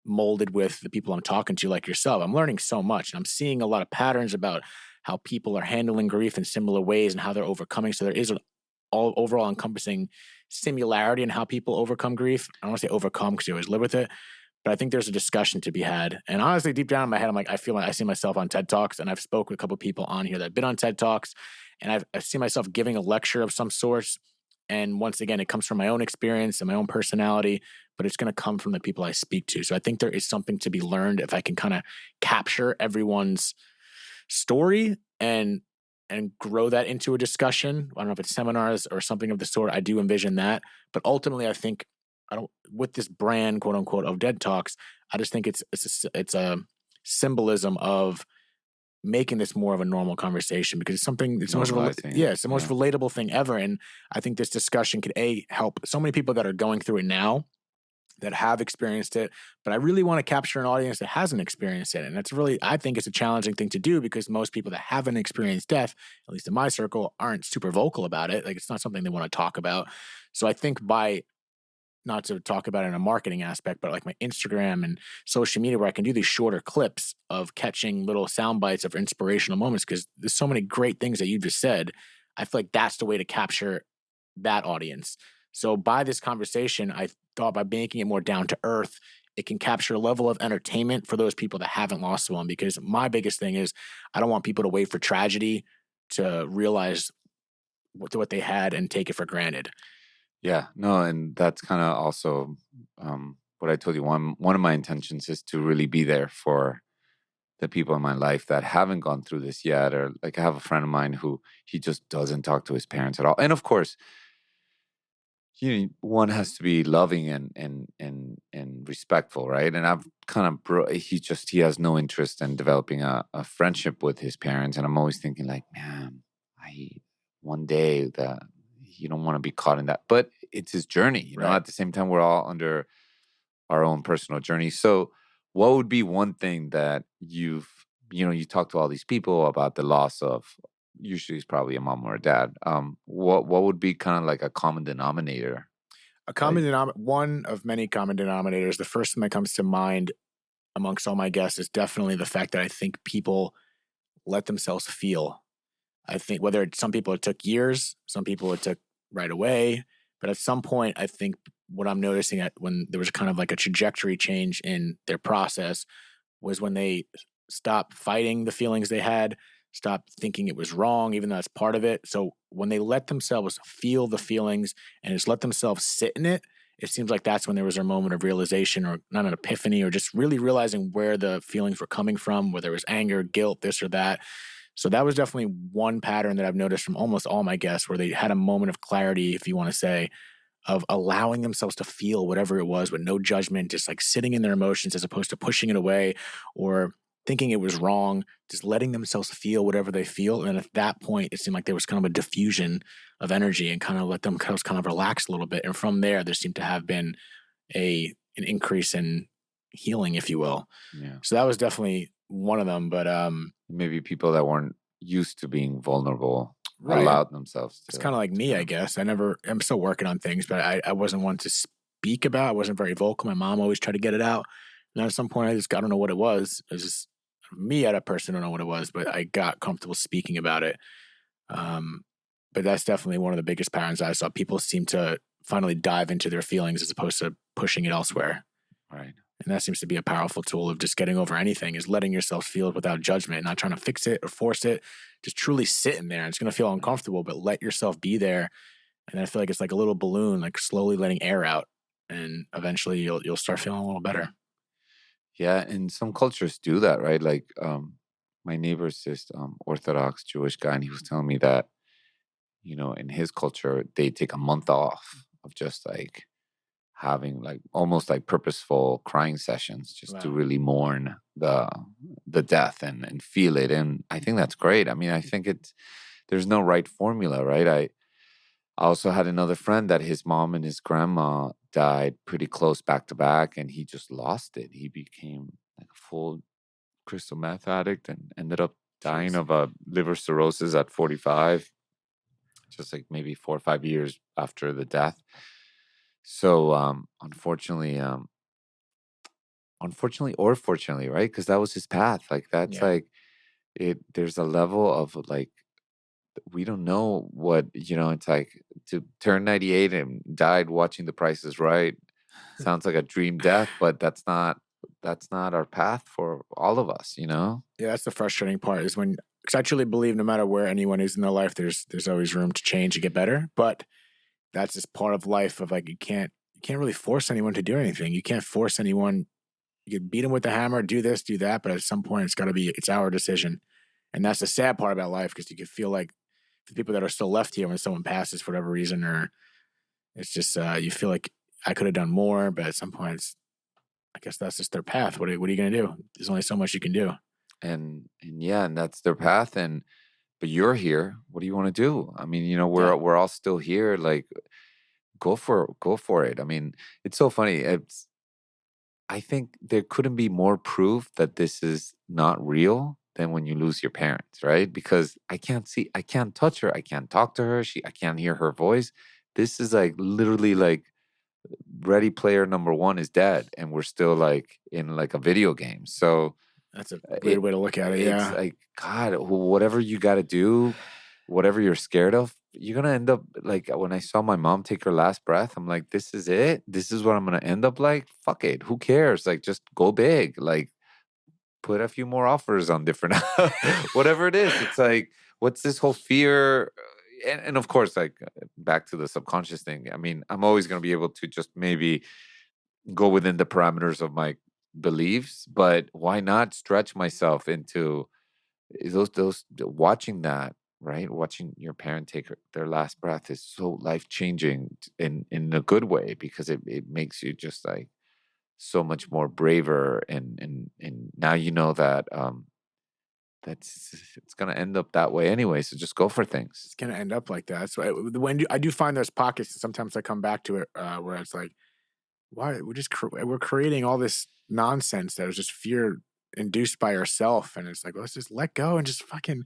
[SPEAKER 2] molded with the people I'm talking to, like yourself. I'm learning so much, and I'm seeing a lot of patterns about how people are handling grief in similar ways and how they're overcoming. So there is an overall encompassing similarity in how people overcome grief. I don't want to say overcome because you always live with it, but I think there's a discussion to be had. And honestly, deep down in my head, I'm like, I feel like I see myself on TED Talks, and I've spoke with a couple of people on here that have been on TED Talks, and I see myself giving a lecture of some sort And once again, it comes from my own experience and my own personality, but it's going to come from the people I speak to. So I think there is something to be learned if I can kind of capture everyone's story and grow that into a discussion. I don't know if it's seminars or something of the sort. I do envision that, but ultimately, I think I don't with this brand, quote unquote, of Dead Talks. I just think it's a symbolism of making this more of a normal conversation because it's something. It's the most
[SPEAKER 1] Normalizing
[SPEAKER 2] yeah,
[SPEAKER 1] it.
[SPEAKER 2] it's the most
[SPEAKER 1] Yeah.
[SPEAKER 2] relatable thing ever, and I think this discussion could help so many people that are going through it now that have experienced it, but I really want to capture an audience that hasn't experienced it. And that's really, I think it's a challenging thing to do because most people that haven't experienced death, at least in my circle, aren't super vocal about it. Like it's not something they want to talk about. So I think by not to talk about it in a marketing aspect, but like my Instagram and social media where I can do these shorter clips of catching little sound bites of inspirational moments because there's so many great things that you just said. I feel like that's the way to capture that audience. So by this conversation, I thought by making it more down to earth, it can capture a level of entertainment for those people that haven't lost one. Because my biggest thing is I don't want people to wait for tragedy to realize what they had and take it for granted.
[SPEAKER 1] Yeah, no, and that's kind of also what I told you. One of my intentions is to really be there for the people in my life that haven't gone through this yet, or like I have a friend of mine who he just doesn't talk to his parents at all. And of course, one has to be loving and respectful, right? And I've kind of he has no interest in developing a friendship with his parents, and I'm always thinking like, man, I one day that you don't want to be caught in that, but it's his journey,
[SPEAKER 2] Right.
[SPEAKER 1] At the same time, we're all under our own personal journey. So, what would be one thing that you talk to all these people about the loss of, usually it's probably a mom or a dad. What would be kind of like a common denominator?
[SPEAKER 2] A common one of many common denominators. The first thing that comes to mind amongst all my guests is definitely the fact that I think people let themselves feel. I think whether some people it took years, some people it took right away, but at some point, I think what I'm noticing at when there was kind of like a trajectory change in their process was when they stopped fighting the feelings they had, stopped thinking it was wrong, even though that's part of it. So when they let themselves feel the feelings and just let themselves sit in it, it seems like that's when there was a moment of realization or not an epiphany or just really realizing where the feelings were coming from, whether it was anger, guilt, this or that. So that was definitely one pattern that I've noticed from almost all my guests where they had a moment of clarity, if you want to say, of allowing themselves to feel whatever it was with no judgment, just like sitting in their emotions as opposed to pushing it away or thinking it was wrong, just letting themselves feel whatever they feel. And at that point, it seemed like there was kind of a diffusion of energy and kind of let them kind of relax a little bit. And from there seemed to have been an increase in healing, if you will.
[SPEAKER 1] Yeah.
[SPEAKER 2] So that was definitely one of them. But
[SPEAKER 1] Maybe people that weren't used to being vulnerable
[SPEAKER 2] right.
[SPEAKER 1] allowed themselves to.
[SPEAKER 2] It's kind of like me, I guess. I'm still working on things, but I wasn't one to speak about. I wasn't very vocal. My mom always tried to get it out. And at some point, I don't know what it was. It was just me, at a person, don't know what it was, but I got comfortable speaking about it. But that's definitely one of the biggest patterns I saw. People seem to finally dive into their feelings as opposed to pushing it elsewhere.
[SPEAKER 1] Right.
[SPEAKER 2] And that seems to be a powerful tool of just getting over anything, is letting yourself feel it without judgment, not trying to fix it or force it, just truly sit in there. It's going to feel uncomfortable, but let yourself be there. And I feel like it's like a little balloon, like slowly letting air out. And eventually you'll start feeling a little better.
[SPEAKER 1] Yeah, and some cultures do that, right? Like my neighbor's this Orthodox Jewish guy, and he was telling me that, in his culture, they take a month off of just like having like almost like purposeful crying sessions just to
[SPEAKER 2] Wow.
[SPEAKER 1] really mourn the death and feel it. And I think that's great. I mean, I think there's no right formula, right? I also had another friend that his mom and his grandma died pretty close back to back, and he just lost it. He became like a full crystal meth addict and ended up dying
[SPEAKER 2] Jeez.
[SPEAKER 1] of a liver cirrhosis at 45, just like maybe 4 or 5 years after the death. So unfortunately or fortunately, right? Because that was his path. Like that's like it. There's a level of like we don't know what it's like to turn 98 and died watching The Price is Right. Sounds like a dream death, but that's not our path for all of us.
[SPEAKER 2] Yeah, that's the frustrating part is when, because I truly believe no matter where anyone is in their life, there's always room to change and get better. But that's just part of life of like, you can't really force anyone to do anything. You can't force anyone. You can beat them with the hammer, do this, do that, but at some point it's our decision. And that's the sad part about life, because you can feel like the people that are still left here when someone passes for whatever reason, or it's just you feel like I could have done more, but at some point I guess that's just their path. What are you going to do? There's only so much you can do.
[SPEAKER 1] And yeah, and that's their path. And but you're here. What do you want to do? I mean,
[SPEAKER 2] Yeah.
[SPEAKER 1] we're all still here. Like, go for it. I mean, it's so funny. I think there couldn't be more proof that this is not real than when you lose your parents, right? Because I can't touch her, I can't talk to her, I can't hear her voice. This is like literally like Ready Player number one is dead, and we're still like in like a video game. So
[SPEAKER 2] That's a weird way to look at it.
[SPEAKER 1] it's
[SPEAKER 2] Yeah.
[SPEAKER 1] like, God, whatever you got to do, whatever you're scared of, you're gonna end up like when I saw my mom take her last breath, I'm like, this is it. This is what I'm gonna end up like. Fuck it. Who cares? Like, just go big. Like, put a few more offers on different whatever it is. It's like, what's this whole fear? And of course, like back to the subconscious thing. I mean, I'm always gonna be able to just maybe go within the parameters of my beliefs, but why not stretch myself into those watching that, right? Watching your parent take their last breath is so life changing in a good way, because it makes you just like so much more braver, and now you know that that's it's gonna end up that way anyway. So just go for things.
[SPEAKER 2] It's going to end up like that. That's why I do find those pockets, and sometimes I come back to it where it's like, why we're creating all this nonsense that is just fear induced by ourselves, and it's like, let's just let go and just fucking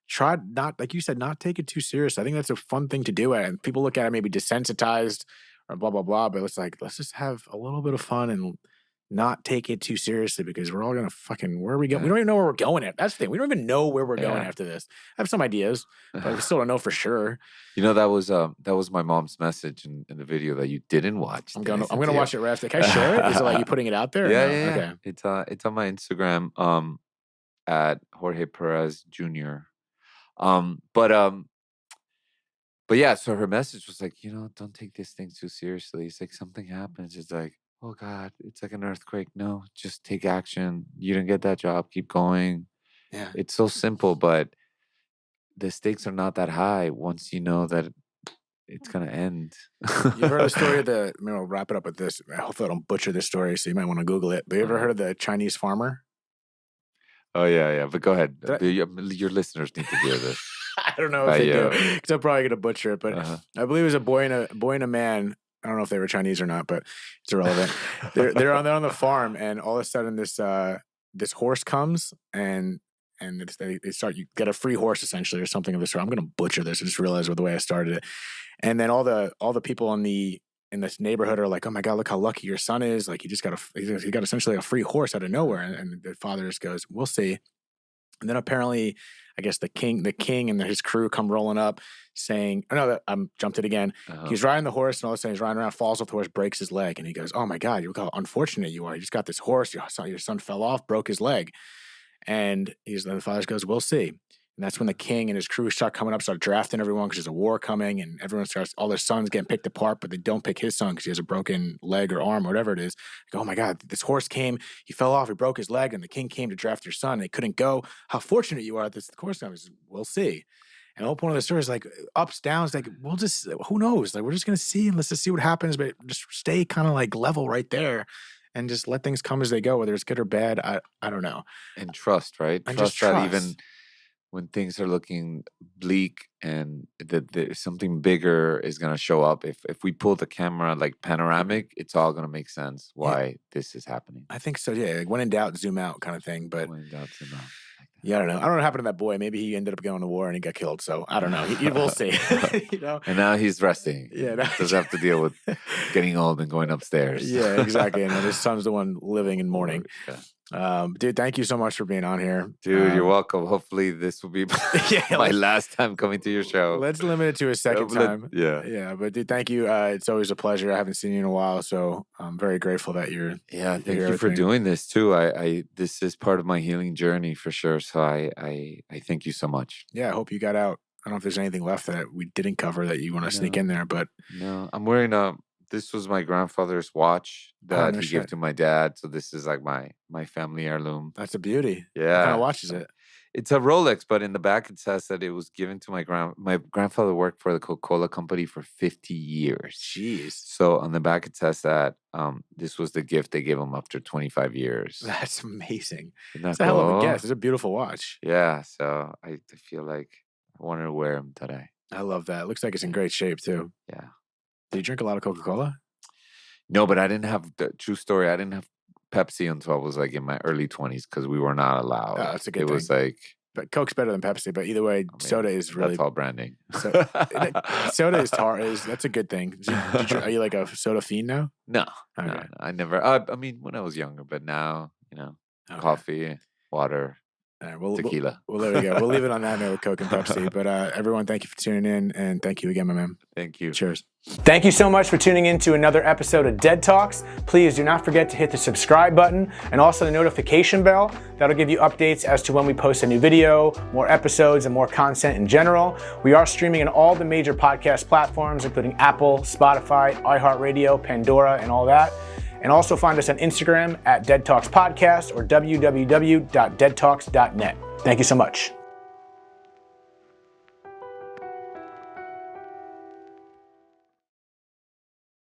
[SPEAKER 2] try not, like you said, not take it too serious. I think that's a fun thing to do, and people look at it maybe desensitized or blah blah blah, but it's like, let's just have a little bit of fun and not take it too seriously, because we're all gonna fucking, where are we going? We
[SPEAKER 1] Yeah.
[SPEAKER 2] don't even know where we're going at. That's the thing. We don't even know where we're going
[SPEAKER 1] Yeah.
[SPEAKER 2] after this. I have some ideas, but we still don't know for sure.
[SPEAKER 1] That was my mom's message in the video that you didn't watch.
[SPEAKER 2] I'm
[SPEAKER 1] that I
[SPEAKER 2] gonna
[SPEAKER 1] sent to you.
[SPEAKER 2] watch it right after. Can I share it? Is it like you putting it out there? Or
[SPEAKER 1] Yeah,
[SPEAKER 2] no?
[SPEAKER 1] yeah, yeah.
[SPEAKER 2] Okay.
[SPEAKER 1] It's on my Instagram, at Jorge Perez Jr. But yeah, so her message was like, don't take this thing too seriously. It's like something happens. It's like, oh God, it's like an earthquake. No, just take action. You didn't get that job. Keep going.
[SPEAKER 2] Yeah.
[SPEAKER 1] It's so simple, but the stakes are not that high once you know that it's gonna end.
[SPEAKER 2] You've heard the story of the, maybe I'll wrap it up with this. Hopefully I don't butcher this story, so you might want to Google it. But you ever heard of the Chinese farmer?
[SPEAKER 1] Oh yeah, yeah. But go ahead.
[SPEAKER 2] Did I-
[SPEAKER 1] Your listeners need to hear this.
[SPEAKER 2] I don't know if they do, because I'm probably gonna butcher it. But I believe it was a boy and a man. I don't know if they were Chinese or not, but it's irrelevant. they're on the farm, and all of a sudden this horse comes, and they start, you get a free horse essentially, or something of this sort. I'm gonna butcher this. I just realized with the way I started it. And then all the people in this neighborhood are like, oh my God, look how lucky your son is. Like, he got essentially a free horse out of nowhere. And the father just goes, we'll see. And then apparently, I guess the king and his crew come rolling up saying, oh no, I'm jumped it again. He's riding the horse, and all of a sudden he's riding around, falls off the horse, breaks his leg. And he goes, oh my God, look how unfortunate you are. You just got this horse. Your son fell off, broke his leg. And the father goes, we'll see. And that's when the king and his crew start coming up, start drafting everyone, because there's a war coming, and everyone starts, all their sons getting picked apart, but they don't pick his son because he has a broken leg or arm or whatever it is. They go, oh my God, this horse came, he fell off, he broke his leg, and the king came to draft your son, and they couldn't go. How fortunate you are that this horse comes. We'll see. And the whole point of the story is like ups, downs, like we'll just, who knows? Like, we're just going to see, and let's just see what happens, but just stay kind of like level right there. And just let things come as they go, whether it's good or bad. I don't know.
[SPEAKER 1] And trust, right?
[SPEAKER 2] And
[SPEAKER 1] Trust
[SPEAKER 2] just
[SPEAKER 1] that
[SPEAKER 2] trust.
[SPEAKER 1] even when things are looking bleak, and that something bigger is going to show up. If we pull the camera like panoramic, it's all going to make sense why this is happening.
[SPEAKER 2] I think so. Yeah, like when in doubt, zoom out, kind of thing. But
[SPEAKER 1] When in doubt, zoom out.
[SPEAKER 2] yeah, I don't know. I don't know what happened to that boy. Maybe he ended up going to war and he got killed. So I don't know. We'll see.
[SPEAKER 1] And now he's resting.
[SPEAKER 2] Yeah,
[SPEAKER 1] doesn't have to deal with getting old and going upstairs.
[SPEAKER 2] Yeah, exactly. And his son's the one living and mourning.
[SPEAKER 1] Yeah.
[SPEAKER 2] Dude, thank you so much for being on here.
[SPEAKER 1] Dude, you're welcome. Hopefully this will be my last time coming to your show.
[SPEAKER 2] Let's limit it to a second time.
[SPEAKER 1] Yeah.
[SPEAKER 2] But dude, thank you. It's always a pleasure. I haven't seen you in a while, so I'm very grateful that you're.
[SPEAKER 1] Yeah, thank you for doing this too. I this is part of my healing journey for sure. So I thank you so much.
[SPEAKER 2] Yeah, I hope you got out I don't know if there's anything left that we didn't cover that you want to sneak in there, but
[SPEAKER 1] no, I'm wearing this was my grandfather's watch that
[SPEAKER 2] no
[SPEAKER 1] he
[SPEAKER 2] shit.
[SPEAKER 1] gave to my dad. So this is like my family heirloom.
[SPEAKER 2] That's a beauty.
[SPEAKER 1] Yeah.
[SPEAKER 2] What kind of watch is it?
[SPEAKER 1] It's a Rolex, but in the back it says that it was given to my grandfather worked for the Coca-Cola company for 50 years.
[SPEAKER 2] Jeez.
[SPEAKER 1] So on the back it says that this was the gift they gave him after 25 years.
[SPEAKER 2] That's amazing.
[SPEAKER 1] Isn't that
[SPEAKER 2] It's a hell of a
[SPEAKER 1] cool?
[SPEAKER 2] guess. It's a beautiful watch.
[SPEAKER 1] Yeah, so I feel like I wanted to wear them today.
[SPEAKER 2] I love that. It looks like it's in great shape too.
[SPEAKER 1] Yeah.
[SPEAKER 2] Do you drink a lot of Coca-Cola?
[SPEAKER 1] No, but I didn't have the true story. I didn't have Pepsi until I was like in my early 20s because we were not allowed.
[SPEAKER 2] Oh, that's a good
[SPEAKER 1] It was
[SPEAKER 2] thing.
[SPEAKER 1] like,
[SPEAKER 2] But Coke's better than Pepsi. But either way, soda is really
[SPEAKER 1] that's all branding.
[SPEAKER 2] soda is that's a good thing. Are you like a soda fiend now?
[SPEAKER 1] No,
[SPEAKER 2] Okay.
[SPEAKER 1] no, I never. I mean, when I was younger, but now,
[SPEAKER 2] Okay.
[SPEAKER 1] coffee, water,
[SPEAKER 2] All right,
[SPEAKER 1] tequila.
[SPEAKER 2] Well, there we go. We'll leave it on that note with Coke and Pepsi. But everyone, thank you for tuning in, and thank you again, my man.
[SPEAKER 1] Thank you.
[SPEAKER 2] Cheers. Thank you so much for tuning in to another episode of Dead Talks. Please do not forget to hit the subscribe button and also the notification bell. That'll give you updates as to when we post a new video, more episodes, and more content in general. We are streaming on all the major podcast platforms, including Apple, Spotify, iHeartRadio, Pandora, and all that. And also find us on Instagram at Dead Talks Podcast or www.deadtalks.net. Thank you so much.